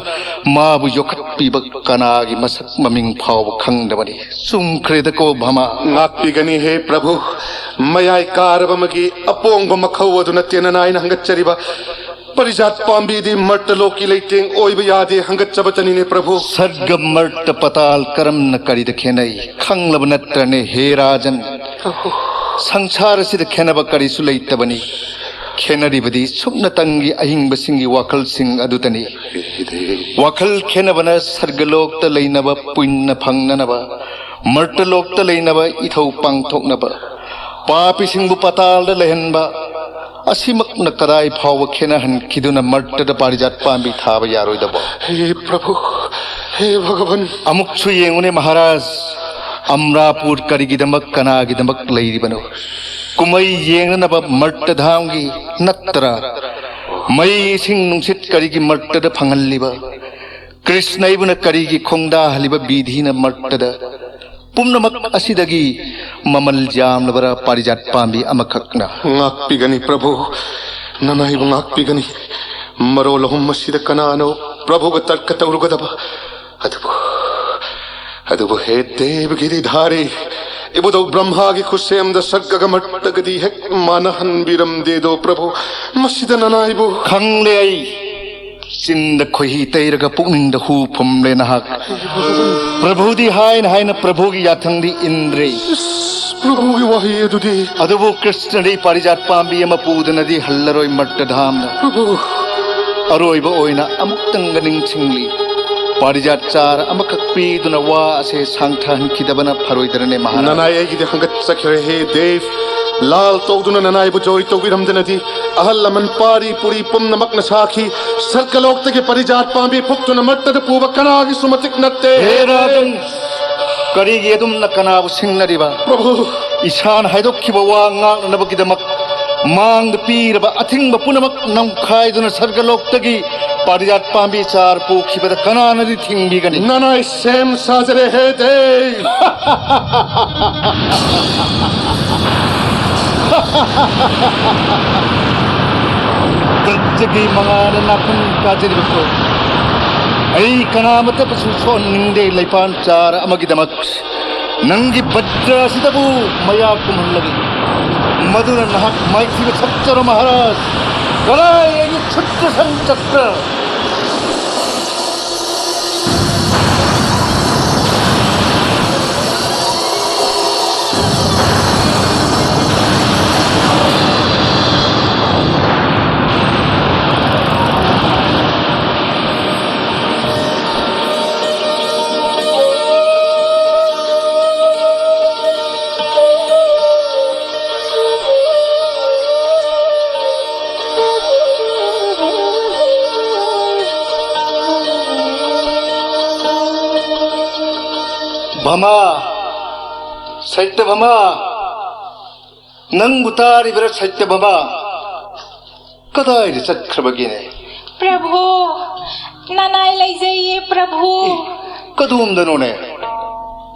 माबु योखत्पिब कनागी मसक ममिंग फाव खंगदबनी सुमख्रेद को भमा ngakpigani हे प्रभु मयाय कारबमगी अपोंग मखौ अदुना तेननाइन हंगच्चरिबा परिजात पांबी दी मर्त लोकी लेटेंग ओइब यादे हंगत चबतनी ने प्रभु सर्ग मर्त पताल करम न करिद खेनई खंगलब नत्रने हे राजन संसार सिद खेनब करिसु लैतबनी खेनरिबदी सुप्नतंगी अहिंबसिंगी वाखल सिंग अदुतनी वाखल खेनबना सर्गलोकत लैनब पुण्य फंगनब मर्तलोकत लैनब इथौ पांथोकनब पापी सिंगबु पताल लहनबा असिमकन कदाई फाव खेनहन खिदुना मर्तद पारिजात पांबी थाब यारोइदबो हे प्रभु हे भगवान अमुक्सु येंगुने महाराज अमरापुर करिगिदमक कनागिदमक लैरिबनो कुमई येंगनब मर्तधामगी नत्रा मई सिंग नुंसित करिगी मर्तद फंगल्लिबा कृष्णैबुन करिगी खोंदा हलिब बीधीन मर्तद पुम्नमक असिदगी ममल जामलबरा पारिजात पांबी अमखकना ngakpigani प्रभु ननाई ngakpigani मरोल हुम्मसिद कनानो प्रभु ग तर्क तौरुगदबा अदुबु हे देव गिरिधारी इबुदो ब्रह्मा की खुशेम द सर्ग मट्टगदी है मानहन बिरम दे दो प्रभु मसिद ननाईबु खंगले आई चिंद खोही तैरग पुनिंद हु फुमले नहक प्रभु दी हाइन प्रभु की याथंग दी इंद्रे प्रभु की वही दुदी अदुबु कृष्ण दी पारिजात पांबी अम पूद नदी हल्लरोय मट्ट धाम प्रभु अरोइब ओइना अमुक्तंग निंगसिंगली पारिजात चार अमखक पीदुना वा असे सांगथान खिदबना फरोइदरने महाराज ननाई की हंगत सखरे हे देव लाल तौदुना ननाई बुजोई तो विरमदनदी अहल मन पारी पुरी पुम नमक नसाखी सर्कलोक तके परिजात पांबी फुक्तुन मट्टद पूव कनागी सुमतिक नत्ते हे राजन करिगी अदुम न कनाबु सिंगनरिबा प्रभु ईशान हाइदोखिबा वा nganabagidamak मांग पीरब अथिंग पुनमक नमखाइदुना सर्गलोकतगी पारिजात पांबी चार पोखिबद कनानदी थिंगबिगनी ननाई सेम साजरे हे देव गज्जगी मंगाना नाखन काजरिबको ऐ कनामत पसुसोन निंदे लैपान चार अमगिदमक नंगी बज्र सिदबु मया कुमहलगी मधुर नहक माइथिब छच्चर महाराज गलाय ये छच्च संचक्र भमा सत्य भमा नंग बुतारी बर सत्य भमा कदाई चक्रबगिने प्रभु ननाई ले जाइए प्रभु कदूम दनोने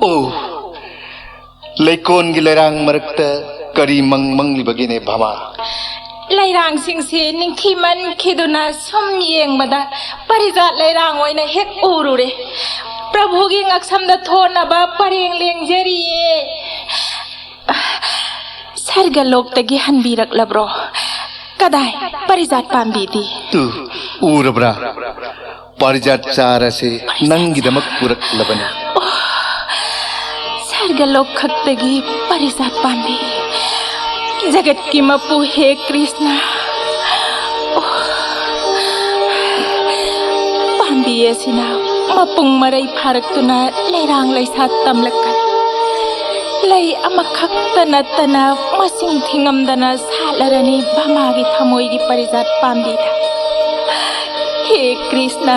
ओ लेकोन गिलेरांग मरकत करी मंग मंगली बगिने भमा लैरांग सिंसे निंखिमन खिदुना सम येंगबदा परिजात लैरांग ओइना हेक उरुरे प्रभु की ngaksamda thonaba pareng lengjariye sargalokdagi hanbiraklabro kadai parijat pambidi तू उरब्रा पारिजात चार से नंगी दमक पुरक लबने sargalok khaktagi parijat pambi jagat ki mapu he krishna pambi asina mapung maray pharakuna lairang laisa tamlakan lay amakhaktana tana masing thingamdana salarani bhamagi thamoigi parijat pambida हे कृष्णा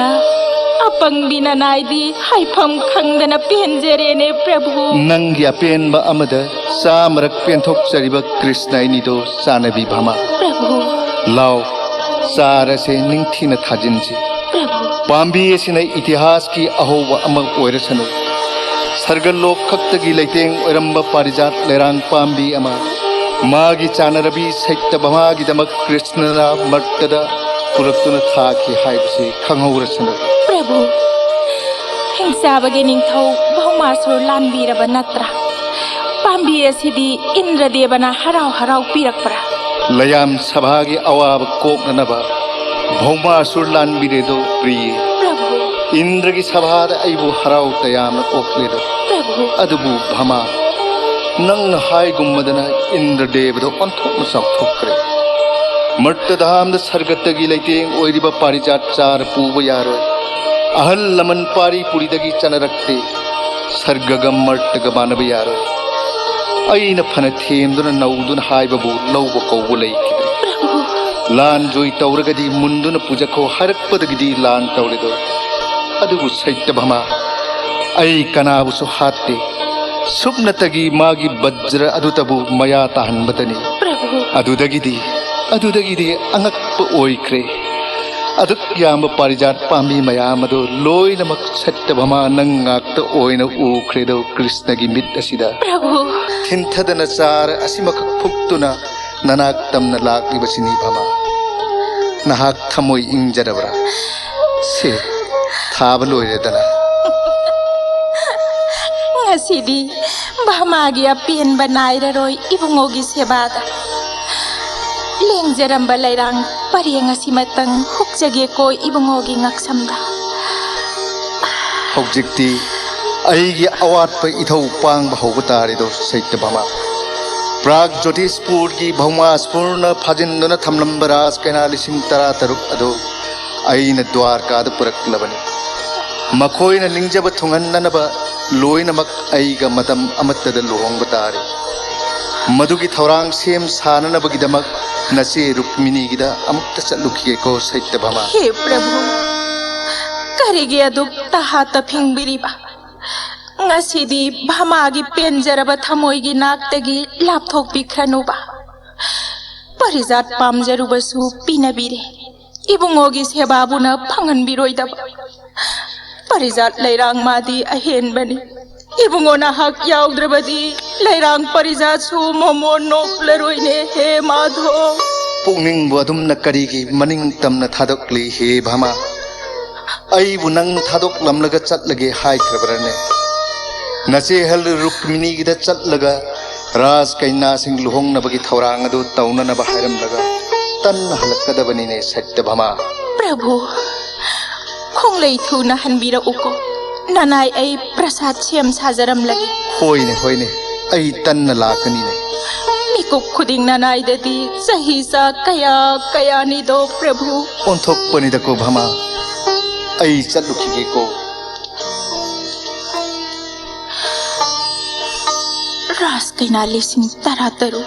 अपंग बिना नायदी हाइफम खंगदना पेंजरेने प्रभु नंगी open अमद सामरक पेंथोक चरिब Krishna निदो सानबी भमा प्रभु लाओ सार से निंगथीन थाजिनसी प्रभु पांबी एसिना इतिहास की अहोब अमक ओइरसनु सर्गलोक खक्तगी लैतेंग ओइरंब पारिजात लेरांग पांबी अमा मागी चानरबी सैत्य भमागी दमक कृष्णरा मर्तदा पुरक्तुन थाकी हाइबसे खंगौरसनु प्रभु हिंसाबगे निंगथौ बहुमासुर लानबीरब नत्रा पांबी असिदी इंद्रदेवना हराव हराव पीरकपरा लयाम सभागी अवाब कोकननबा भौमासुर लानबिरेदो प्रिय प्रभु इंद्र की सभाद अइबु हराउ तयाम ओखलेदो प्रभु अदुबु भमा नंग हाय गुम्मदना इंद्र देवदो अंथोक साउथोक्रे मर्तधाम सर्गतगी लेतेंग ओइरिबा पारिजात चार पूब यारो अहल लमन पारी पुरीदगी चनरक्ते सर्गगम मर्तग मानब यारो अइन फन थेमदुन नौदुन हायबबु लौब कौबु लेखिदे लान जोई तौरगदी मुंदुन पूजको हरकपदगदी लान तौरेदो अदुबु सैत्य भमा अई कनाबुसु हाते सुप्नतगी मागी वज्र अदुतबु मया ताहनबतनी प्रभु अदुदगिदी अंगक्प ओइख्रे अदुक याम पारिजात पामी मयाम अदो लोइनमक सत्य भमा नंगाक्त ओइन उख्रेदो कृष्ण की मित असिदा प्रभु थिंथदन चार असिमक फुक्तुना ननाक तमन लाक्लिबसिनी भमा नहाक थमोइ इंजरबरा से थाब लोइरेदना ngasidi bahmagi apian banairaroi ibungogi sebada lengjaramba lairang pariang asimatang hukjage ko ibungogi ngaksamda हौजिक्ति अइगी अवात पे इथौ पांग बहुबतारी दो सैत्य भमा प्राग ज्योतिषपुर की भौमासपूर्ण फाजिंदुन थमलंबराज केना लिसिंग तरा तरुक अदो अइन द्वारकाद पुरक्लबनी मखोइन लिंजब थुंगन्ननब लोइनमक अइगा मतम अमत्तद लुहोंगबतारी मधुगी थौरांग सेम साननबगिदमक नसे रुक्मिनीगिदा अमुक्त चलुखिगे को सैत्य भमा हे प्रभु करिगे अदुक ताहा तफिंगबिरिबा ngasidi bhamagi penjaraba thamoigi naktagi lapthok bikhranuba parijat pamjarubasu pinabire ibungogi sebabuna phanganbiroidaba parijat lairang madi ahenbani ibungona hak yaudrebadi lairang parijat su momo nopleroine he madho पुनिंग बुअदुम न करीगी मनिंग तम न थादोकली हे भमा अइबु नंग थादोक लमलगा चटलगे हाय खबरने नचे हल रुक्मिनी गिदा चटलगा राज कैना सिंह लुहोंग नबगी थौरांग अदु तौना नब हायरम लगा तन हलकदबनी ने सत्य भमा प्रभु खोंगलै थुना हनबिरा उको ननाय ऐ प्रसाद सेम साजरम लगी होइने अइ तन लाकनी ने मिकुप खुदिंग ननाय ददी सही सा कया निदो प्रभु ओंथोक पनिदको भमा अइ चलुखिगे को रास कैना लिसिंग तरातरु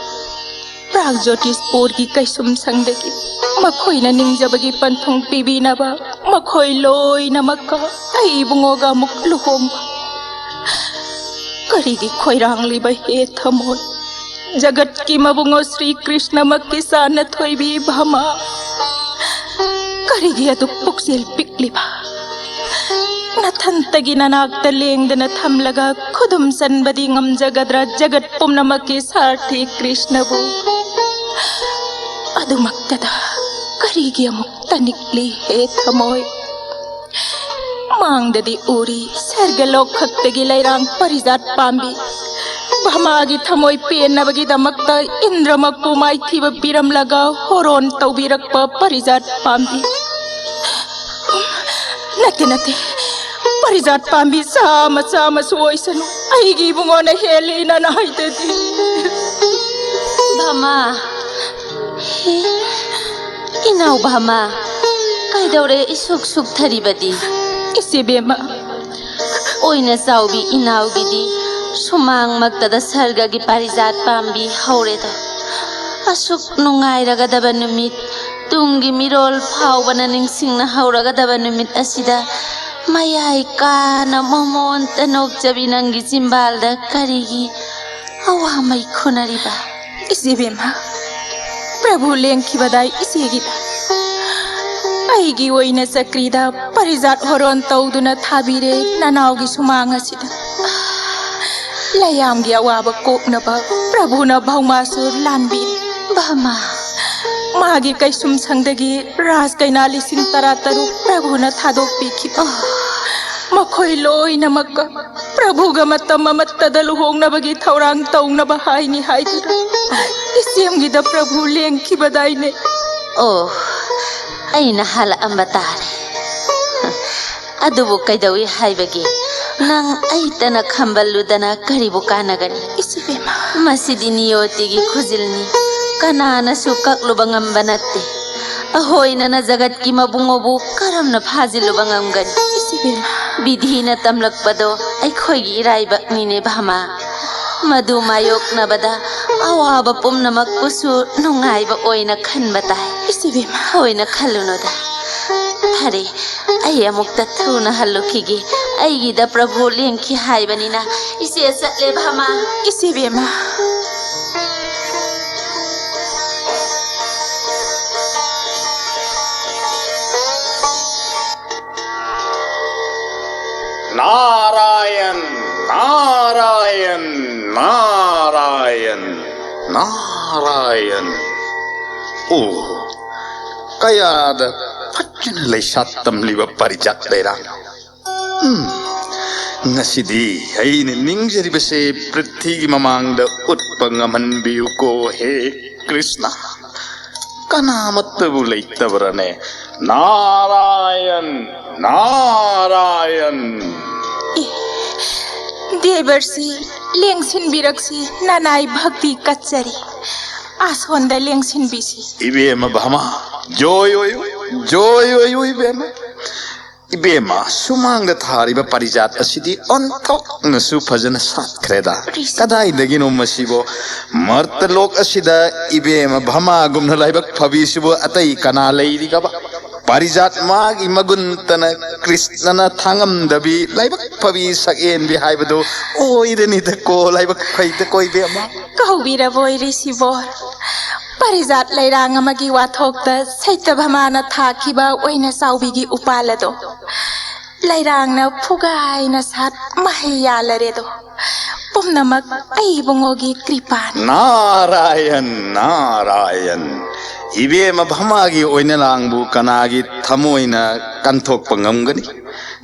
प्राग ज्योतिष पोरगी कैसुम संगदगी मखोइना निंगजबगी पंथोंग पिबिनाबा मखोइ लोइना मक्का ऐ बुंगोगा मुक लुहोंग करिगी खोइरांगलिबा हे थमोन जगत की मबुंगो श्री कृष्ण मक्की सान थोइबी भमा करिगी अदुक पुक्सेल पिकलिबा नथंतगी ननाक्त लेंगदन थमलगा खुदुम सनबदी ngमजगद्रा जगत पुमनमक्की सारथी कृष्णबु अदुमक्तदा करिगी अमुक तनिकली हे थमोय मांगददी उरी सर्गलोक खक्तगी लैरांग परिजात पांबी भमागी थमोय पेनबगी दमक्ता इंद्रमक्कु माइथीब बिरम लगा होरोन तौबिरक्पा परिजात पांबी नते परिजात पांबी साम सोइसनु आइगी बुंगोना हेलिना नाइददी भमा इनाव भमा कैदौरे इसुक सुक थरिबदी इसेबेमा ओइना चाउबी इनावगिदी सुमांग मक्तदा सर्गगी पारिजात पांबी हौरेदा असुक नुंगाइरगदबा नुमित तुंगी मिरोल फावबना निंगसिंगना हौरगदबा नुमित असिदा मायाई काना मोमोन तनोकजबी नंगी चिंबालदा करिगी अवा मै खुनरिबा इसेबेमा प्रभु लेंखिबदाई इसेगिदा आइगी ओइना चक्रीदा परिजात होरोन तौदुना थाबिरे ननावगी सुमांगसिदा लयामगी अवाब कोपनबा प्रभुना भौमासुर लानबिरे भमा मागी कैसुम संगदगी राज कैना लिसिंग तरातरु प्रभुना थादोकपिखिबा मखोइ लोइनमक्का प्रभुगा मतम मत्तदा लुहोंगनबगी थौरांग तौनबा हाइनि हाइदुरा इसेमगिदा प्रभु लेंखिबदाइने ओ ꯑꯩꯅ ꯍꯜꯂꯛꯑꯝꯕ ꯇꯥꯔꯦ ꯑꯗꯨꯕꯨ ꯀꯩꯗꯧꯏ ꯍꯥꯏꯕꯒꯤ ꯅꯪ ꯑꯩꯇꯅ ꯈꯝꯕꯜꯂꯨꯗꯅ ꯀꯔꯤꯕꯨ ꯀꯥꯟꯅꯒꯅꯤ ꯏꯆꯦꯕꯦꯝꯃ ꯃꯁꯤꯗꯤ ꯅꯤꯌꯣꯇꯤꯒꯤ ꯈꯨꯖꯤꯜꯅꯤ ꯀꯅꯥꯅꯁꯨ ꯀꯛꯂꯨꯕ ꯉꯝꯕ ꯅꯠꯇꯦ ꯑꯍꯣꯏꯅꯅ ꯖꯒꯠꯀꯤ ꯃꯕꯨꯡꯉꯣꯕꯨ ꯀꯔꯝꯅ ꯐꯥꯖꯤꯜꯂꯨꯕ ꯉꯝꯒꯅꯤ ꯏꯆꯦꯕꯦꯝꯃ ꯕꯤꯙꯤꯅ ꯇꯝꯂꯛꯄꯗꯣ ꯑꯩꯈꯣꯏꯒꯤ ꯏꯔꯥꯏꯕꯛꯅꯤꯅꯦ ꯚꯥꯃꯥ ꯃꯗꯨ ꯃꯥꯌꯣꯛꯅꯕꯗ ꯑꯋꯥꯕ ꯄꯨꯝꯅꯃꯛꯄꯨꯁꯨ ꯅꯨꯡꯉꯥꯏꯕ ꯑꯣꯏꯅ ꯈꯟꯕ ꯇꯥꯏ ꯏꯆꯦꯕꯦꯝꯃ ꯑꯣꯏꯅ ꯈꯜꯂꯨꯅꯨꯗ ꯐꯔꯦ ꯑꯩ ꯑꯃꯨꯛꯇ ꯊꯨꯅ ꯍꯜꯂꯨꯈꯤꯒꯦ ꯑꯩꯒꯤꯗ ꯄ꯭ꯔꯚꯨ ꯂꯦꯡꯈꯤ ꯍꯥꯏꯕꯅꯤꯅ ꯏꯆꯦ ꯆꯠꯂꯦ ꯚꯥꯃꯥ ꯏꯆꯦꯕꯦꯝꯃ नारायण नारायण नारायण नारायण ओ कयादा फजन लेसात तमलिबा परिजात लेरांग ngasidi aina ningjaribase prithigi mamangda utpa ngamanbiyuko he krishna kanamattabu leitabrane narayan narayan देवर्षि लेंसिन बिरक्सि ननाई भक्ति कच्चरी आसोंदा लेंसिन BC ibema bhama joy ibema ibema sumangda thariba parijat asidi onthok nasu phajana satkreda kadai dagino masibo martlok asida ibema bhama gumna laibak phabisibo atai kana leiri gaba parijat magi maguntana krishnana thangam dabi laibak phabi saken bi haibado oirani da ko laibak phaida koi bema कहबीरा बोई रिसिबोर परिजात लैरांग अमगी वाथोक्ता सैत भमाना थाखिबा ओइना साउबिगी उपालदो लैरांगना फुगाइना सात महयालरेदो पुमनमक अइबुंगोगी कृपान Narayan Narayan ibema bhamagi oina langbu kanagi thamoina kanthok pangamgani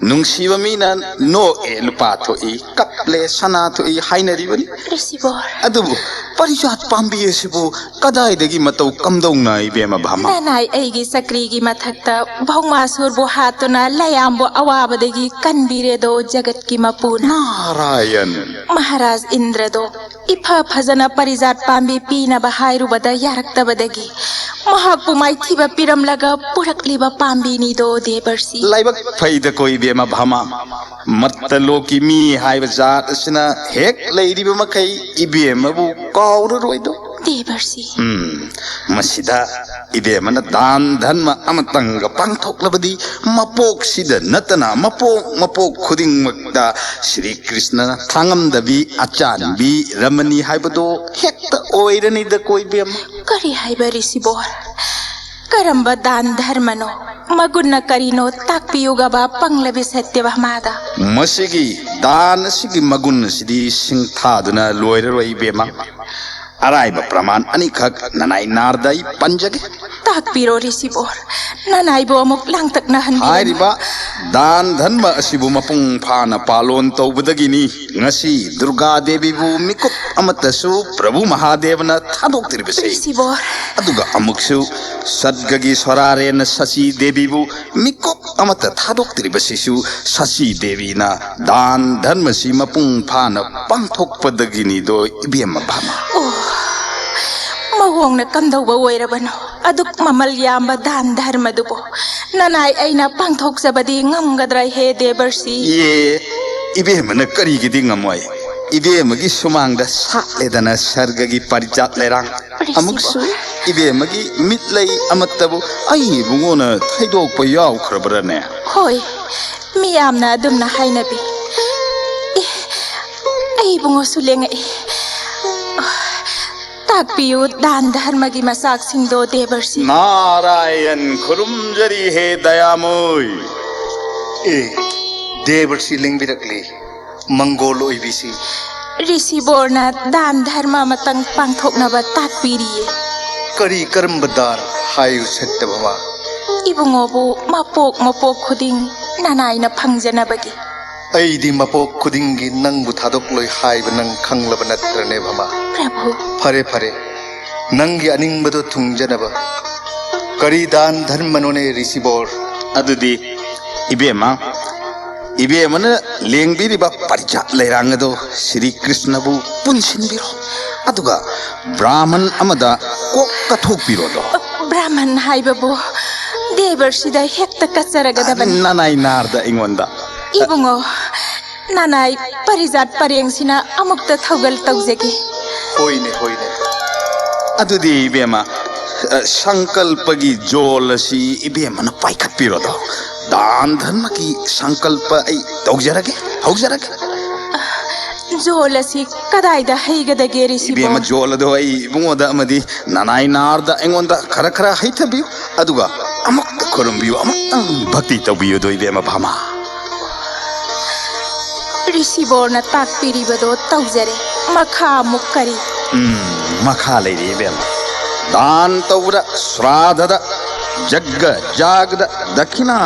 nungsiba mina no e lupa thoi kaple sana thoi hainaribani रिसिबोर adubu parijat pambi esibu kadai dagi matau kamdongna ibema bhama ननाई अइगी सक्रीगी मथक्ता Bhaumasur बो हातुना लयाम्बो अवाबदगी कनबिरेदो जगत की मपून narayan महाराज इंद्रदो इफा फजना परिजात पाम्बी पीना बहाइरुबदा यारक्तबदगी महाकु माइथिबा पिरमलगा पुरकलिबा पाम्बीनिदो देवर्षि laibak phaida koi ibema bhama mattaloki mi haiba jat asina hek leiriba makai ibema bu kauru roido देवर्षि masida ibemana dan dhanma amatanga pangthoklabadi mapok sida natana mapok khuding makda Shri Krishna thangam dabi achanbi ramani haibado hekta oirani da koi bema करी हाइबा रिसिबोर करम्बा दान धर्मनो मगुन्ना करिनो ताकपियुगबा पंगलबि सत्यबा मादा masigi dan sigi magun sidi singthaduna loiraroi bema araiba praman anikhak nanai nardai panjage ताकपिरो रिसिबोर ननाइबो अमुक लांतकना हनबि हाइरिबा दान धर्म असिबु मपुंग फाना Pallon तौबदगिनी ngasi durga devi bu mikup amatasu prabhu mahadevna thadoktiribese रिसिबोर aduga amuksu sadgagi sorarena sasi devi bu mikup amata thadoktiribese sasi devi na dan dharma si mapung phana pangthokpadagini do ibema bhama मवोंगना कमदौबा ओइरबनो अदुक ममल याम्बा दान धर्मदुबो ननाई अइना पांथोक्सबदी ngमगद्रा हे देवर्षि ye ibemana karigidi ngamoi ibemagi sumangda satledana sargagi parijat lerang amuksu ibemagi mitlei amattabu ai bungona thaidokpa yaukhrabane होय मियामना दुमना हाइनबि अइ बुंगो सुलेंग ताकपियु दान धर्मगी मसाक सिंदो देवर्षि narayan khurumjari he dayamoy ए देवर्षि लिंगबिरकले Mongol ओइबिसी ऋषि बोरना दान धर्म मतंग पांथोकनबा ताकपिरिये करी करमबदार हायु सत्यभमा इबुंगोबु मपोक खुदिंग ननाइना फंगजनबगी अइदि मपोक खुदिंगी नंगबु थादोकलोय हायब नंग खंगलब नत्रने भमा प्रभु फरे फरे नंगी अनिंगबदो थुंगजनब ꯀꯔꯤ ꯗꯥꯟ ꯙꯔꯃꯅꯣꯅꯦ ꯔꯤꯁꯤꯕꯣꯔ ꯑꯗꯨꯗꯤ ꯏꯕꯦꯝꯃ ꯏꯕꯦꯝꯃꯅ ꯂꯦꯡꯕꯤꯔꯤꯕ ꯄꯔꯤꯖꯥꯠ ꯂꯩꯔꯥꯡ ꯑꯗꯣ ꯁ꯭ꯔꯤ ꯀ꯭ꯔꯤꯁꯅꯕꯨ ꯄꯨꯟꯁꯤꯟꯕꯤꯔꯣ ꯑꯗꯨꯒ ꯕ꯭ꯔꯥꯍꯃꯟ ꯑꯃꯗ ꯀꯣꯛ ꯀꯠꯊꯣꯛꯄꯤꯔꯣꯗꯣ ꯕ꯭ꯔꯥꯍꯃꯟ ꯍꯥꯏꯕꯕꯨ ꯗꯦꯕꯔꯁꯤꯗ ꯍꯦꯛꯇ ꯀꯠꯆꯔꯒꯗꯕꯅꯤ ꯅꯅꯥꯏ ナꯔꯗ ꯑꯩꯉꯣꯟꯗ 이봉어 나나이 파리잣 파리행시나 아묵다 타우갈 타우제기 ꯍꯣꯏꯅꯦ ꯍꯣꯏꯅꯦ ꯑꯗꯨꯗꯤ 이베마 ꯁꯪꯀꯜꯄꯒꯤ ꯖꯣꯜ ꯑꯁꯤ 이베마ꯅ ꯄꯥꯏꯈꯠꯄꯤꯔꯣꯗꯣ ꯗꯥꯟ ꯙꯔꯃꯒꯤ ꯁꯪꯀꯜꯄ ꯑꯩ ꯇꯧꯖꯔꯒꯦ ꯍꯧꯖꯔꯒꯦ 조라시 까다이다 헤이가다게 리시보 이베마 ꯖꯣꯜ ꯑꯗꯣ ꯑꯩ ꯏꯕꯨꯡꯉꯣꯗ ꯑꯃꯗꯤ ꯅꯅꯥꯏ ナꯔꯗ ꯑꯩꯉꯣꯟꯗ ꯈꯔ ꯈꯔ ꯍꯩꯊꯕꯤꯌꯨ ꯑꯗꯨꯒ ꯑꯃꯨꯛꯇ ꯈꯨꯔꯨꯝꯕꯤꯌꯨ ꯑꯃꯨꯛꯇꯪ ꯚꯛꯇꯤ ꯇꯧꯕꯤꯌꯨꯗꯣ 이베마 ꯚꯥꯃꯥ 리시보나 딱비리버도 타우제레 마카 무카리 ꯃꯈꯥ ꯂꯩꯔꯤ 이베마 ꯗꯥꯟ ꯇꯧꯕꯗ ꯁ꯭ꯔꯥꯗꯗ ꯖꯒ ꯖꯥꯒꯗ ꯗꯈꯤꯅꯥ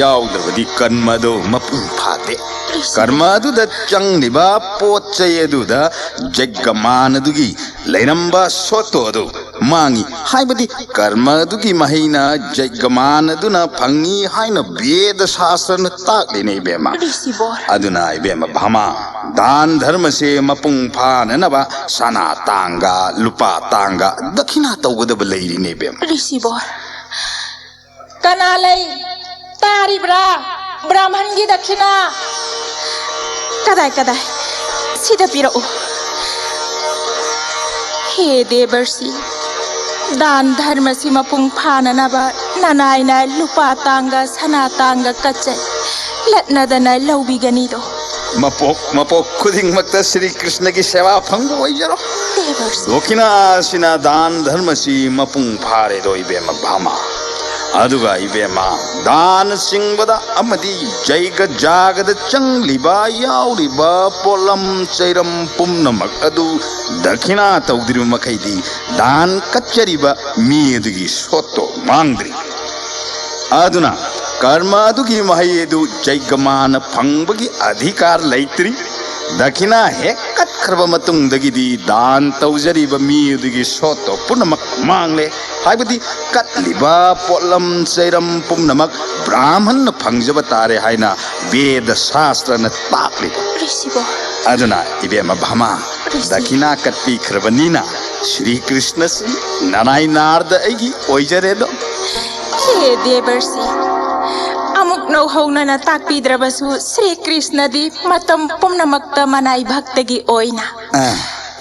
ꯌꯥꯎꯗ꯭ꯔꯕꯗꯤ ꯀꯔꯃꯗꯣ ꯃꯄꯨꯡ ꯐꯥꯗꯦ ꯀꯔꯃ ꯑꯗꯨꯗ ꯆꯪꯂꯤꯕ ꯄꯣꯠ ꯆꯩ ꯑꯗꯨꯗ ꯖꯒꯃꯥꯟ ꯑꯗꯨꯒꯤ ꯂꯩꯔꯝꯕ ꯁꯣꯇꯣ ꯑꯗꯨ ꯃꯥꯡꯉꯤ ꯍꯥꯏꯕꯗꯤ ꯀꯔꯃ ꯑꯗꯨꯒꯤ ꯃꯍꯩꯅ ꯖꯒꯃꯥꯟ ꯑꯗꯨꯅ ꯐꯪꯉꯤ ꯍꯥꯏꯅ ꯚꯦꯗ ꯁꯥꯁ꯭ꯇ꯭ꯔꯅ ꯇꯥꯛꯂꯤꯅꯦ 이베마 리시보 ꯑꯗꯨꯅ 이베마 ꯚꯥꯃꯥ ꯗꯥꯟ ꯙꯔꯃꯁꯦ ꯃꯄꯨꯡ ꯐꯥꯅꯅꯕ ꯁꯅꯥ ꯇꯥꯡꯒ ꯂꯨꯄꯥ ꯇꯥꯡꯒ ꯗꯈꯤꯅꯥ ꯇꯧꯒꯗꯕ ꯂꯩꯔꯤꯅꯦ 이베마 리시보 까나레이 따리브라 브라만기 다키나 까다이 시다 비로 हे देवर्षि दान धर्म सीमा पुंग फाना नबा ननाइना लुपा तांगा सना तांगा कच्चे लटनदना लौबिगनी दो ꯃꯄꯣꯛ ꯈꯨꯗꯤꯡꯃꯛꯇ ꯁ꯭ꯔꯤ ꯀ꯭ꯔꯤꯁꯅꯒꯤ ꯁꯦꯕꯥ ꯐꯪꯕ ꯑꯣꯏꯖꯔꯣ देवर्षि ꯗꯣꯈꯤꯅꯥ ꯑꯁꯤꯅ ꯗꯥꯟ ꯙꯔꯃꯁꯤ ꯃꯄꯨꯡ ꯐꯥꯔꯦꯗꯣ 이베마 ꯚꯥꯃꯥ ꯑꯗꯨꯒ 이베마 ꯗꯥꯟ ꯆꯤꯡꯕꯗ ꯑꯃꯗꯤ ꯖꯩꯒ ꯖꯥꯒꯗ ꯆꯪꯂꯤꯕ ꯌꯥꯎꯔꯤꯕ ꯄꯣꯠꯂꯝ ꯆꯩꯔꯝ ꯄꯨꯝꯅꯃꯛ ꯑꯗꯨ ꯗꯈꯤꯅꯥ ꯇꯧꯗ꯭ꯔꯤꯕ ꯃꯈꯩꯗꯤ ꯗꯥꯟ ꯀꯠꯆꯔꯤꯕ ꯃꯤ ꯑꯗꯨꯒꯤ ꯁꯣꯠꯇꯣ ꯃꯥꯡꯗ꯭ꯔꯤ ꯑꯗꯨꯅ ꯀꯔꯃ ꯑꯗꯨꯒꯤ ꯃꯍꯩ ꯑꯗꯨ ꯖꯩꯒꯃꯥꯅ ꯐꯪꯕꯒꯤ ꯑꯙꯤꯀꯥꯔ ꯂꯩꯇ꯭ꯔꯤ ꯗꯈꯤꯅꯥ ꯍꯦꯛ ꯀꯠꯈ꯭ꯔꯕ ꯃꯇꯨꯡꯗꯒꯤꯗꯤ ꯗꯥꯟ ꯇꯧꯖꯔꯤꯕ ꯃꯤ ꯑꯗꯨꯒꯤ ꯁꯣꯠꯇꯣ ꯄꯨꯝꯅꯃꯛ ꯃꯥꯡꯂꯦ ꯍꯥꯏꯕꯗꯤ ꯀꯠꯂꯤꯕ ꯄꯣꯠꯂꯝ ꯆꯩꯔꯝ ꯄꯨꯝꯅꯃꯛ ꯕ꯭ꯔꯥꯍꯃꯟꯅ ꯐꯪꯖꯕ ꯇꯥꯔꯦ ꯍꯥꯏꯅ ꯚꯦꯗ ꯁꯥꯁ꯭ꯇ꯭ꯔꯅ ꯇꯥꯛꯂꯤꯕ 리시보 ꯑꯗꯨꯅ 이베마 ꯚꯥꯃꯥ ꯗꯈꯤꯅꯥ ꯀꯠꯄꯤꯈ꯭ꯔꯕꯅꯤꯅ ಶ್ರೀ ꯀ꯭ꯔꯤꯁꯅꯁꯤ ꯅꯅꯥꯏ ナꯔꯗ ꯑꯩꯒꯤ ꯑꯣꯏꯖꯔꯦꯗꯣ हे देवर्षि अमुक नौहौनना ताकपीद्रबसु श्री कृष्णदी मतम पुम्नमक्ता मनाई भक्तगी ओइना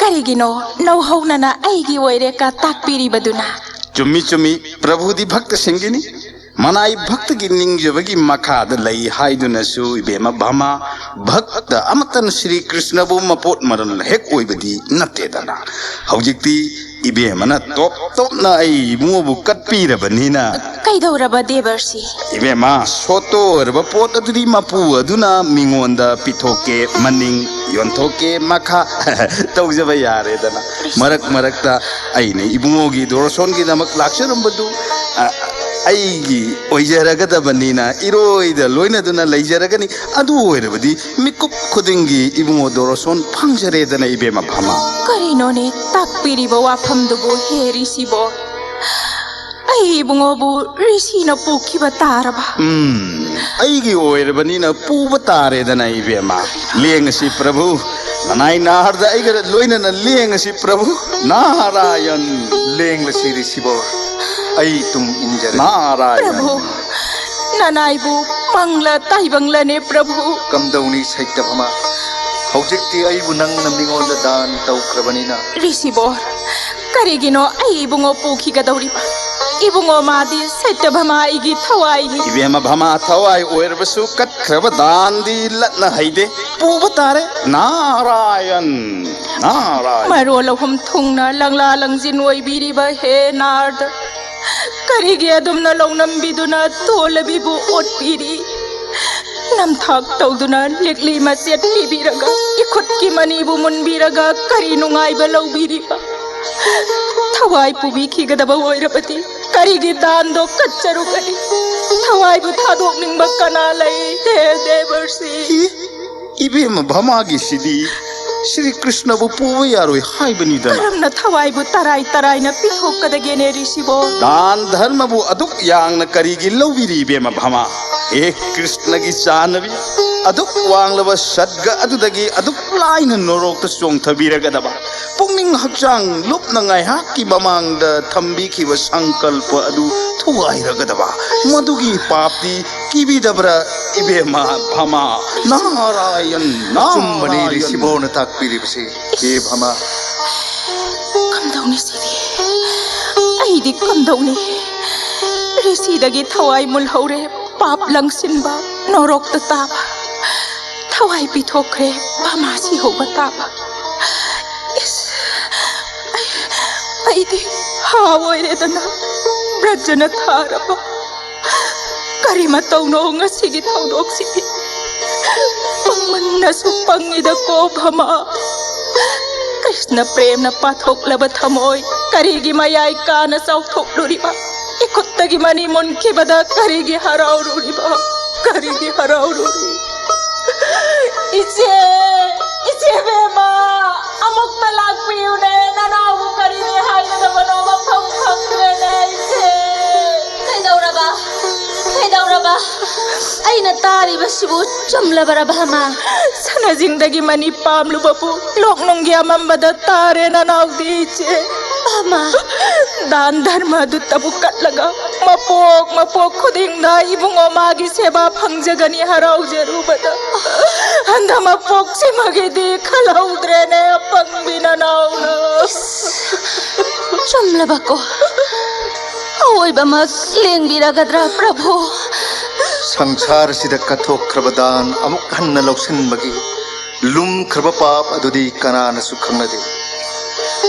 करिगिनो नौहौनना आइगी ओइरेका ताकपीरिबदुना ꯆꯨꯝꯃꯤ ꯄ꯭ꯔꯚꯨꯗꯤ ꯚꯛꯇꯁꯤꯡꯒꯤꯅꯤ ꯃꯅꯥꯏ ꯚꯛꯇꯒꯤ ꯅꯤꯡꯖꯕꯒꯤ ꯃꯈꯥꯗ ꯂꯩ ꯍꯥꯏꯗꯨꯅꯁꯨ 이베마 ꯚꯥꯃꯥ ꯚꯛꯇ ꯑꯃꯠꯇꯅ ಶ್ರೀ ꯀ꯭ꯔꯤꯁꯅꯕꯨ ꯃꯄꯣꯠ ꯃꯔꯜ ꯍꯦꯛ ꯑꯣꯏꯕꯗꯤ ꯅꯠꯇꯦꯗꯅ ꯍꯧꯖꯤꯛꯇꯤ 이베마ꯅ ꯇꯣꯞꯅ ꯑꯩ ꯏꯕꯨꯡꯉꯣꯕꯨ ꯀꯠꯄꯤꯔꯕꯅꯤꯅ कैदौरबा देवर्षि 이베마 ꯁꯣꯠꯇꯣ ꯑꯣꯏꯔꯕ ꯄꯣꯠ ꯑꯗꯨꯗꯤ ꯃꯄꯨ ꯑꯗꯨꯅ ꯃꯤꯉꯣꯟꯗ ꯄꯤꯊꯣꯛꯀꯦ ꯃꯅꯤꯡ ꯌꯣꯟꯊꯣꯛꯀꯦ ꯃꯈꯥ ꯇꯧꯖꯕ ꯌꯥꯔꯦꯗꯅ ꯃꯔꯛꯇ ꯑꯩꯅ 이ꯕꯨꯡꯉꯣꯒꯤ ꯗꯣꯔꯁꯣꯟꯒꯤꯗꯃꯛ ꯂꯥꯛꯆꯔꯝꯕꯗꯨ ꯑꯩꯒꯤ ꯑꯣꯏꯖꯔꯒꯗꯕꯅꯤꯅ ꯏꯔꯣꯏꯗ ꯂꯣꯏꯅꯗꯨꯅ ꯂꯩꯖꯔꯒꯅꯤ ꯑꯗꯨ ꯑꯣꯏꯔꯕꯗꯤ ꯃꯤꯀꯨꯞ ꯈꯨꯗꯤꯡꯒꯤ 이부ꯉꯣ ꯗꯣꯔꯁꯣꯟ ꯐꯪꯖꯔꯦꯗꯅ 이베마 ꯚꯥꯃꯥ करिनोने ताकपीरिबा वाफमदुबो हे ऋषिबो आई इबुङोबु ऋषिना पोखिबा तारबा ꯑꯩꯒꯤ ꯑꯣꯏꯔꯕꯅꯤꯅ ꯄꯨꯕ ꯇꯥꯔꯦꯗꯅ 이베마 ꯂꯦꯡꯉꯁꯤ ꯄ꯭ꯔꯚꯨ ꯅꯅꯥꯏ ナꯔꯗ ꯑꯩꯒ ꯂꯣꯏꯅꯅ ꯂꯦꯡꯉꯁꯤ ꯄ꯭ꯔꯚꯨ ꯅꯥꯔꯥꯌꯟ ꯂꯦꯡꯂꯁꯤ ꯔꯤꯁꯤꯕꯣꯔ ꯑꯩ ꯇꯨꯡ ꯏꯟꯖꯔꯦ ꯅꯥꯔꯥꯌꯟ प्रभु ननाइबु मंगला ताइबंगलाने प्रभु ꯀꯝꯗꯧꯅꯤ ꯁꯩꯇꯚꯃꯥ ꯍꯧꯖꯤꯛꯇꯤ ꯑꯩꯕꯨ ꯅꯪꯅ ꯃꯤꯉꯣꯟꯗ ꯗꯥꯟ ꯇꯧꯈ꯭ꯔꯕꯅꯤꯅ ऋषिबोर करिगिनो आई इबुङो पोखिगदौरिबा इबुङो मादी सैत्यभमा आइगी थवाइनी 이베마 ꯚꯥꯃꯥ ꯊꯋꯥꯏ ꯑꯣꯏꯔꯕꯁꯨ ꯀꯠꯈ꯭ꯔꯕ ꯗꯥꯟꯗꯤ ꯂꯠꯅ ꯍꯩꯗꯦ ꯄꯨꯕ ꯇꯥꯔꯦ ꯅꯥꯔꯥꯌꯟ मरोलहुम थुंगना लंगला लंगजिन ओइबिरिबा हे नारद करिगे अदुमना लौनमबिदुना तोलबिबु ओटपिरी नमथाक तौदुना लेकली मसेट पिबिरगा इखुटकी मनीबु मुनबिरगा करि नुंगाइबा लौबिरिबा थवाई पुबिखिगदबा ओइरबति करिगे दानदो कच्चरुगनि थवाइबु थादोकनिंबा कना लई हे देवर्षि 이베마 ꯚꯥꯃꯥꯒꯤ ꯁꯤꯗꯤ श्री कृष्ण बु पुबा यारोय हाइबनिदना करमना थवाइबु तराई तराइना पिथोकदगेने ऋषिबो दान धर्म बु अदुक यांगना करिगी लौबिरी बेमा भमा हे कृष्ण की चानबी अदुक वांगलबा सद्ग अदुदगी अदुक लाइन नोरोक चोंथबीरगदबा पुंगनिंग हक्चांग लुपनंगाय हाकी ममांग थंबी खिब संकल्प अदु थुवाइरगदबा मधुगी पापी किबिदब्रा इबेमा भमा नारायण चुम्बनी नारायण ऋषिबोन ताकपिरिबसे हे भमा कमदौनी सिदी अइदी कमदौनी ऋषिदगी थवाइ मुलहौरे पाप लंगसिनबा नोरोक ताबा थवाइ पिथोखरे भमासी होबा ताबा अइदी हावोइरेदना ब्रजन थारबा करिमा तौनो ngasiगी थौदोक्सिदी पंगमन्नसु पंगिदको भमा कृष्ण प्रेम न पाथोक्लब थमोय करिगी मयाय कान सौथोक्लुरिबा इखुत्तगी मनी मुनखिबदा करिगी हराउरुरिबा करिगी हराउरुरि इसे बेमा अमुक तलाक पियुने ननावु करिगी हाइगदबनो मफम खंग्रेने इसे कैदौरबा अइना तारिबसिबु चुमलबरा भमा सना जिंदगी मनी पामलुबपु लोकनोंगी अमंबदा तारे ननावदी इचे भमा दान धर्म दु तबु कटलगा मपोक खुदिंगदा इबुंगो मागी सेवा फंगजगनी हराउजरुबदा अंधा मपोक सिमगेदी खलाउद्रेने अपंगबिना नाउना चुमलबको ओइबमा लेंबिरगद्रा प्रभु संसार सिदा कथोख्रबदान अमुक हन्न लौसिनबगी लुमख्रब पाप अदुदी कनानसु खंगनदे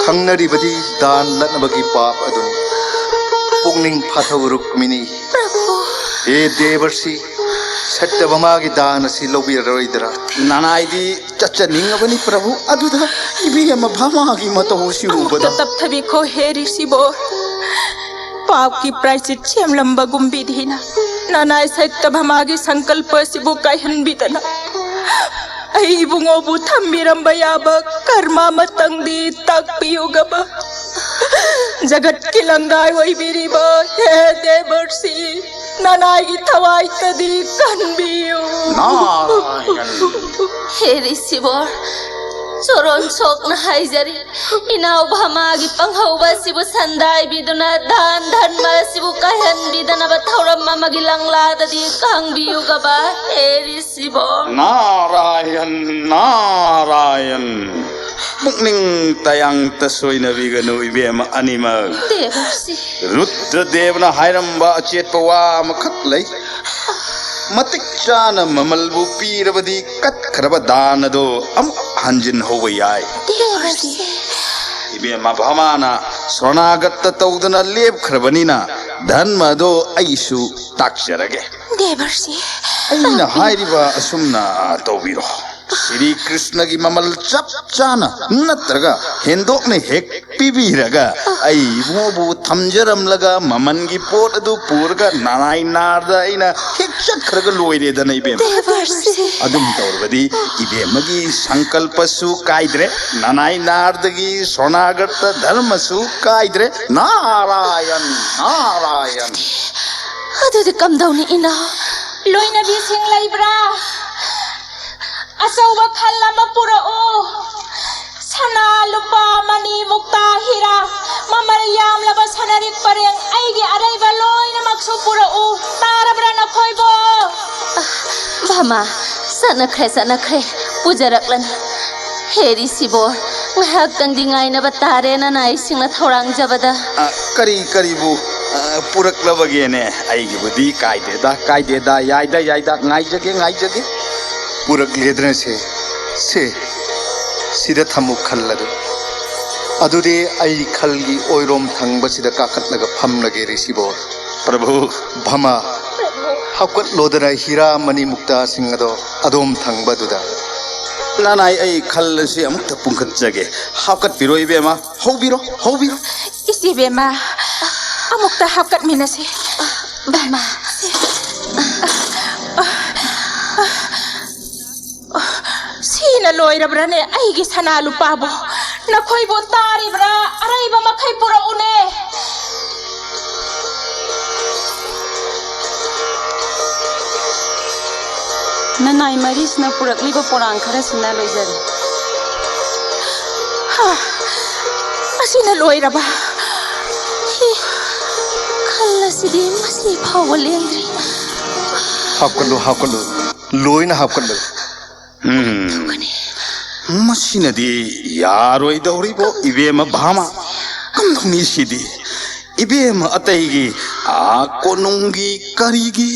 खंगनरिबदी दान लनबगी पाप अदुनी पुंगनिंग फाथौ रुक्मिनी प्रभु हे देवर्षि सत्यभमागी दान असि लौबिररोइदरा नानाइदी चचनिंगबनी प्रभु अदुदा इबेमा भमागी मतौसि उबदा तप्थबी को हे ऋषिबो पाप की प्रायश्चित छेमलंबा गुम्बिधीना नानाय सत्य भमागी संकल्प सिबु कहन बिदना आई बुंगोबु थम्बिरंबा याबा कर्मा मतंगदी तकपियुगब जगत की लंगाई वही बिरिबा हे देवर्षि नानाय की थवाई तदी कनबियु नारायण हे ऋषिवर चोरोन सोकना हाइजरी इनाव भमागी पंघौबा सिबु संदाय बिदुना दान धर्म सिबु कहन बिदना बथौरम ममगी लंगलाददी कांगबियुगबा हे ऋषिवर नारायण नारायण पुंगनिंग तयांग तसोइना बिगनु इबेमा अनिमग देवर्षि रुद्रदेवना हायरंबा अचेतपवा मखक लै मतिक चाना ममलबु पीरबदी कत्खरब दानदो अमुक हंजिन होबा याय देवर्षि इबेमा भमाना शरणागत तौदना लेपखरबनिना धर्मदो अइसु ताक्सरगे देवर्षि अइना हाइरिबा असुमना तौबिरो श्री कृष्ण की ममल चप चाना नत्रगा हेंदोक ने हेक पीबीरगा आई मोबु थमजरमलगा ममन की पोट अदु पूरगा नानाई नारदा इना हेक चखरगा लोइरेदना इबेम देवर्षि अदुम तौरबदी इबेमगी संकल्पसु काइद्रे नानाई नारदगी शरणागत धर्मसु काइद्रे नारायण नारायण अदुदि कमदौनी इना लोइना बिसिंग लैब्रा असौबा खल्लामा पुरओ सना लुपा मनी मुक्ता हीरा ममल यामलबा सनरिक परेंग आइगे अरैबा लोइना मक्सु पुरओ तारब्रा नखोइबो भमा सनखरे पुजरकलन हे ऋषिवर ngahak tang dingai na batare na naising na thorang jabada करी करीबु पुरक्लबगेने आइगी बुदी कायदेदा यायदा ngaijage पुरक लेदने से सिदा थमु खल्लदु अदुदे आई खलगी ओइरोम थंगबसिदा काखतलगा फमलगे ऋषिबो प्रभु भमा हाकत लोदना हीरा मनी मुक्ता सिंगदो अदोम थंगबदुदा नानाई आई खल्लसी अमुक पुंखत जगे हाकत पिरो इबेमा हौबिरो isi bema amuk ta hakat minase bama sina लोइरब्राने आइगी सना लुपाबो नखोइबो तारिब्रा अराइबा मखै पुरौने ननाई मरीसना पुरकलिबा पोरांग खरसिना लोइजरे असिना लोइरबा खल्लसिदि मसी फाव लेंद्रि हापकलो लोइना हापकलो मसीनदी यारोइदौरिबो इबेम भामा कमदमिसिदी इबेम अतैगी कोनुंगी करिगी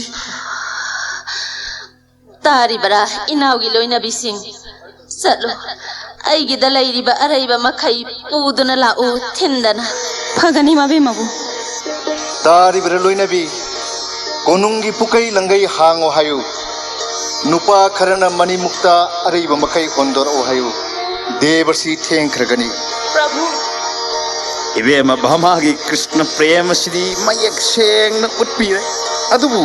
तारिबरा इनाउगी लोइना बिसिंग चलो आइगिदा लैरिबा अराइबा मखै पुदुना लाउ थिन्दना फगनी माबे मबु तारी बर लोइनबी कोनुंगी पुकई लंगई हांगो हायु नुपा खरना मनी मुक्ता अरैबा मखै होंदोर ओ हायु देवर्षि थेंख्रगनी प्रभु इबेम भामागी कृष्ण प्रेम श्री मयक सेंग उत्पीरे अदुबु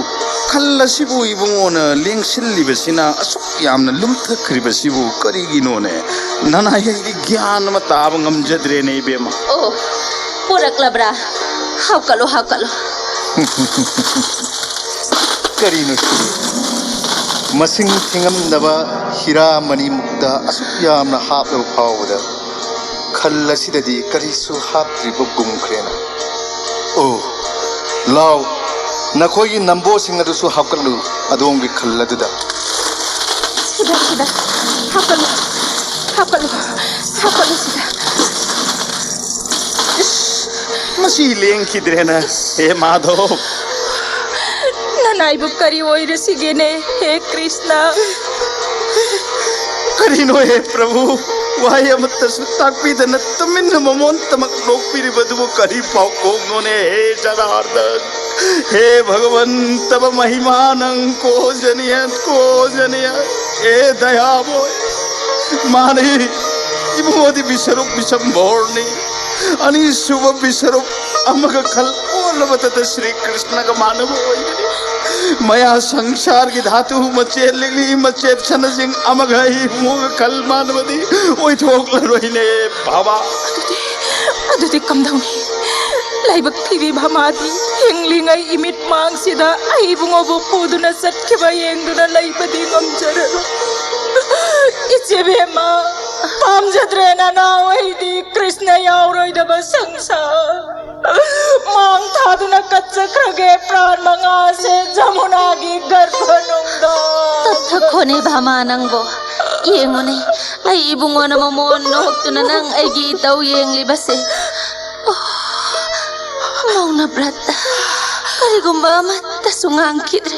खल्लसिबु इबुंगोना लेंसिल्लिबसिना असुक यामना लुमथख्रिबसिबु करिगिनोने ननायैदि ज्ञान म ताब ngamjadrene इबेमा ओ पुरकलब्रा हावकलो करीनो मसिंग थिंगम दबा हिरा मनी मुक्ता असुक यामना हापलो फावदा खल्लसिददि करिसु हाप्त्रिबो गुमख्रेना ओ लाव नखोई नंबो सिंग अदुसु हापकलु अदोंगी खल्लदुदा सिदा हापकलो सिदा मसी लेंखिद्रेना हे माधव ननाइबु करी ओइरसिगेने हे कृष्ण करिनो हे प्रभु वाय अमतसु ताकपीदन तमिन ममोन तमक लोकपिरिबदुबु करि पाउकोंगोने हे जनार्दन हे भगवन तब महिमानं को जनिय हे दयाबो माने इबोदि बिसरुप बिसंबोर्णी अनि शुभ बिसरुप अमग खल ओलबत श्री कृष्ण का मानव मया संसार की धातु मचे छन सिंह अमग ही मुग खल मानवदी ओइ थोकल रोइने बाबा अदुदि कमदौनी लाइबक थिबी भामादी हिंगलिंgai इमिट मांगसिदा आइबुंगोबु पुदुना सटखेबा येंगदुना लाइबदी ngamjararo इचेबेमा पामजद्रेना नावैदी कृष्ण यावरोइदबा संसार मांग थादुना कच्चख्रगे प्राण मंगासे जमुनागी गर्भनुंगदा तत्थ खोने भामा नंगबो येंगोने आई इबुंगोना ममोन नोक्तुना नंग आइगी तौ येंगलिबसे मौना ब्रत करिगुंबा अमत्ता सुंगांखिद्रे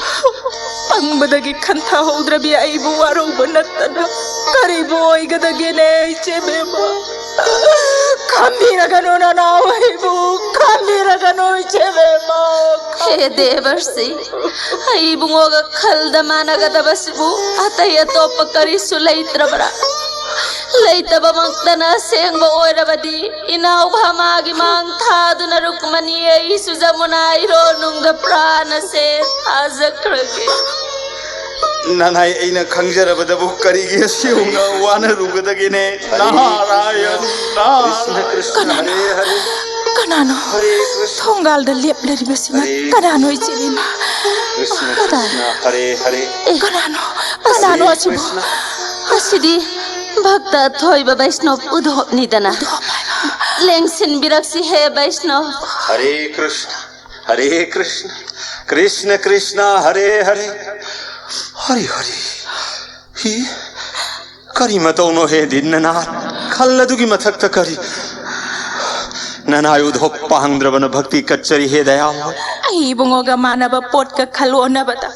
पंगबदगी खंथा होद्रबी आइबु वारोबा नत्तना करिबो ओइगदगेने इचेबेमा खांबीरगनो नावैबु खांबीरगनो इचेबेमा हे देवर्षि आइबुंगोगा खल्दमानगदबसिबु अतय अतोप करिसु लैत्रबरा लैतब मक्तना सेंगबो ओइरबदी इनाउ भामागी मांग थादुना रुक्मणी ऐसु जमुना इरो नुंग प्राण से आजक्रगे ननाई ऐना खंगजरबदबु करिगे सिउंगा वाना रुगदगिने नारायण कृष्ण हरे हरे कनानो थोंगाल द लेपलरिबसिना कनानो इचेबेमा हरे हरे कनानो असिबु असिदी भक्त थोइबा वैष्णव उधोप निदना लेंगसिन बिरक्सी हे वैष्णव हरे कृष्ण कृष्ण कृष्ण हरे हरे हरि हरि ही करी मतौनो हे दिनना खल्लदुगी मथक्ता करी ननायुधो पांग्द्रवन भक्ति कच्चरी हे दयाल आई बुंगोगा मानव पोट का खलोना बता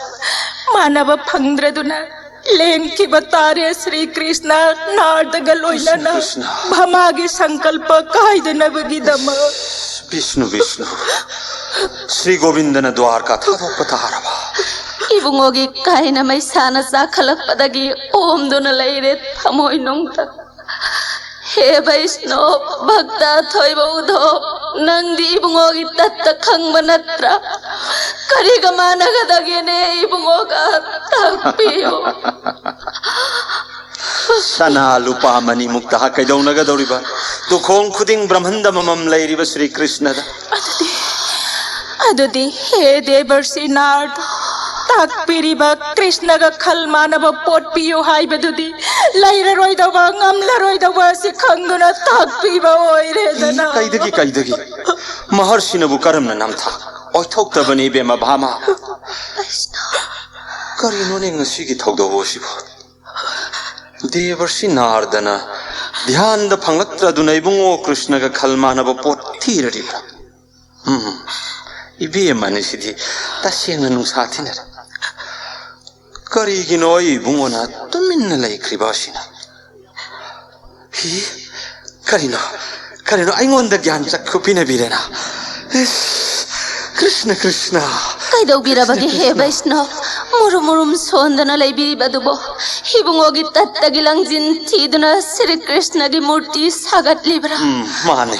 मानव फंग्द्रदुना लेंकी बतारे श्री कृष्ण नार्दगलोइलना भमागी संकल्प कायदनबगी दम विष्णु श्री गोविंदन द्वारका थादो पतारबा इबुंगोगी कायना मैसाना साखलकपदगी ओमदुना लैरे थमोइ नोंगता हे वैष्णव भक्त थोइबा उधो नंदी इबुंगोगी तत्त खंगबा नत्रा करिगा मानगदगेने इबुंगोगा ताकपियो सना लुपा मनी मुक्ता कैदौनगदौरिबा तुखोंग खुदिंग ब्रह्मंड ममम लैरिबा श्री कृष्णदा अदुदी हे देवर्षि नारद ताकपिरिबा कृष्णगा खलमानबा पोट पियो हाइबदुदी लैररोइदबा ngamlaroidaba si khangduna ताकपिबा ओइरेदना कैदगी महर्षिनबु करमना नामथा ओइथोक्तबनी बेमा भामा करिनोने ngasiगी थौदोबोसिबो देवर्षि नारदना ध्यान द फंगलक्त्रदुना इबुंगो कृष्णगा खलमानबा पोट थीररिबा इबे मानिसिदि तसेंगना नुसा थिनर करिगिनो इबुंगोना तुमिन्ना लैख्रिबासिना हि करिनो आइंगोंदा ज्ञान चक्खु पिनबिरेना कृष्ण कृष्ण कैदौबिरबगे हे वैष्णव मुरुमुरुम सोंदना लैबिरिबदुबो हिबुंगोगी तत्तगी लंजिन थीदुना श्री कृष्णगी मूर्ति सागतलिब्रा माने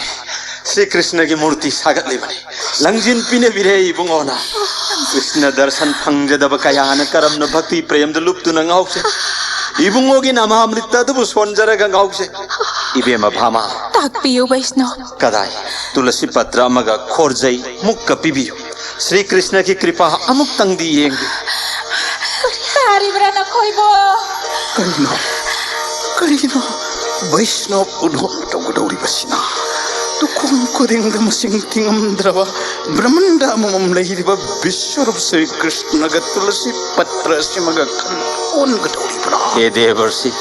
श्री कृष्ण की मूर्ति सागतलिबने लंजिन पिने बिरे इबुंगोना कृष्ण दर्शन फंगजदब कयान करमन भक्ति प्रेम द लुप्तुना ngauसे इबुंगोगी नामामृतदबु सोनजरगा ngauसे इबेमा भामा ताकपियो वैष्णव कदाई तुलसी पत्र अमगा खोरजई मुक्क पिबियो श्री कृष्ण की कृपा अमुक तंगदी येंगे तारिब्रा न खोइबो करिनो वैष्णव उधो टोगडौरी बसिना तुखों खुदिंग द मसिंग तिंगमद्रवा ब्रह्मांड ममम लैरिबा विश्वरूप श्री कृष्ण ग तुलसी पत्र सिमग खन ओन गडौरी बड़ा हे देवर्षि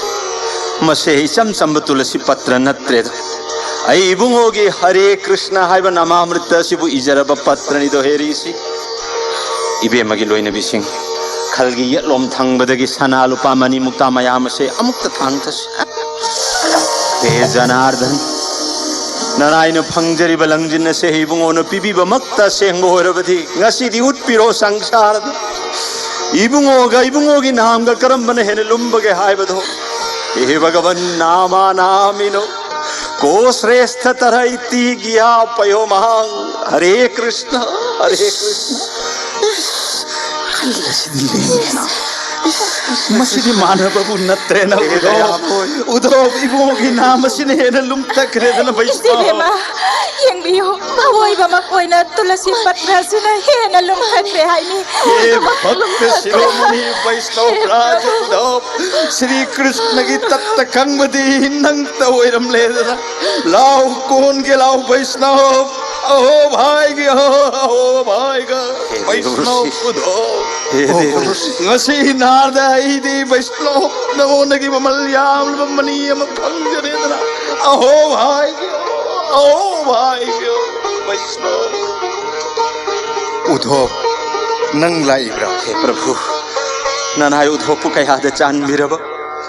मसे इचम चंब तुलसी पत्र नत्रेद आई इबुंगोगी हरे कृष्ण हाइबा नामामृत सिबु इजरब पत्र निदो हेरिसी इबे मगी लोइना बिसिंग खलगी यलोम थंगबदगी सना लुपा मनी मुक्ता मयाम से अमुक्त थांगथस हे जनार्दन नरायन फंगजरी बलंजिन से इबुंगोन पिबिब मक्ता सेंगबो होरबदी ngasiदी उत्पिरो संसार इबुंगोगी नामगा करमबन हेने लुम्बगे हाइबदो हे भगवन नामा नामिनो को श्रेष्ठ तरह इति गिया पयो महां हरे कृष्ण मसिदी मानवबु नत्रेन उधो इबुंगोगी नाम सिने हेन लुम्तक्रेदन वैष्णव सिबेमा यंबियो अवोइबा मकोइना तुलसी पत्र सिना हेना लुमखत्रे हाइनी हे भक्त शिरोमणि वैष्णव राज उद्धव श्री कृष्ण की तत्त खंगबदी नंगत ओइरम लेदना लाओ कौन के लाओ वैष्णव अहो भाई गे अहो भाई गा वैष्णव उद्धव ngasi narda idi वैष्णव नमो नगी ममल्याम ममनीयम फंगरेदना अहो भाई वैष्णव उद्धव नंग लाइब्रा हे प्रभु ननाय उद्धव कयाद चानबिरब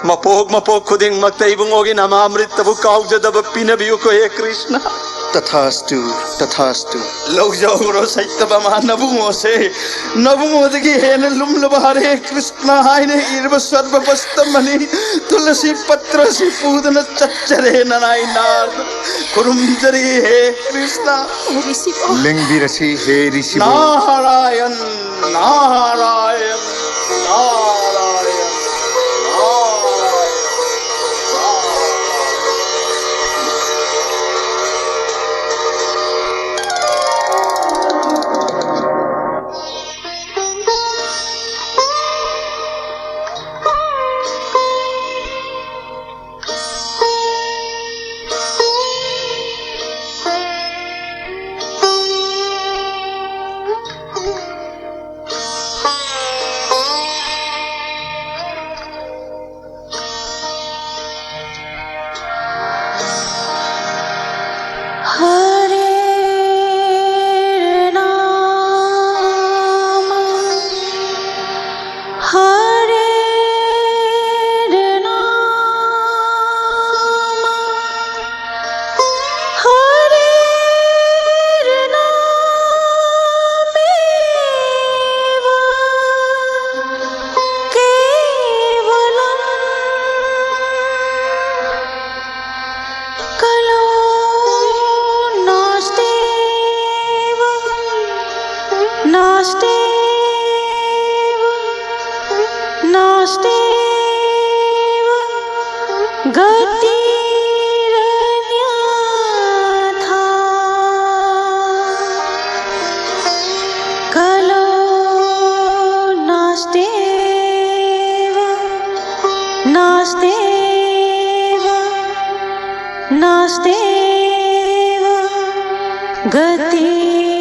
मपोग खुदिंग मक्ता इबुंगोगी नामामृतबु काउजदब पिनबियु को हे कृष्ण तथास्तु लोग जाओ सैतबा मा नबुंगो से नबुंगो दगी हेन लुमलब हरे कृष्ण हाइने इरब सर्व बस्तमनि तुलसी पत्र सि पूदन चच्चरे ननाय नार कुरुमजरी हे कृष्ण लिंगबिरसी हे ऋषि नारायण नारायण नारायण गतिरन्यथा कलो नास्तेव नास्तेव नास्तेव गति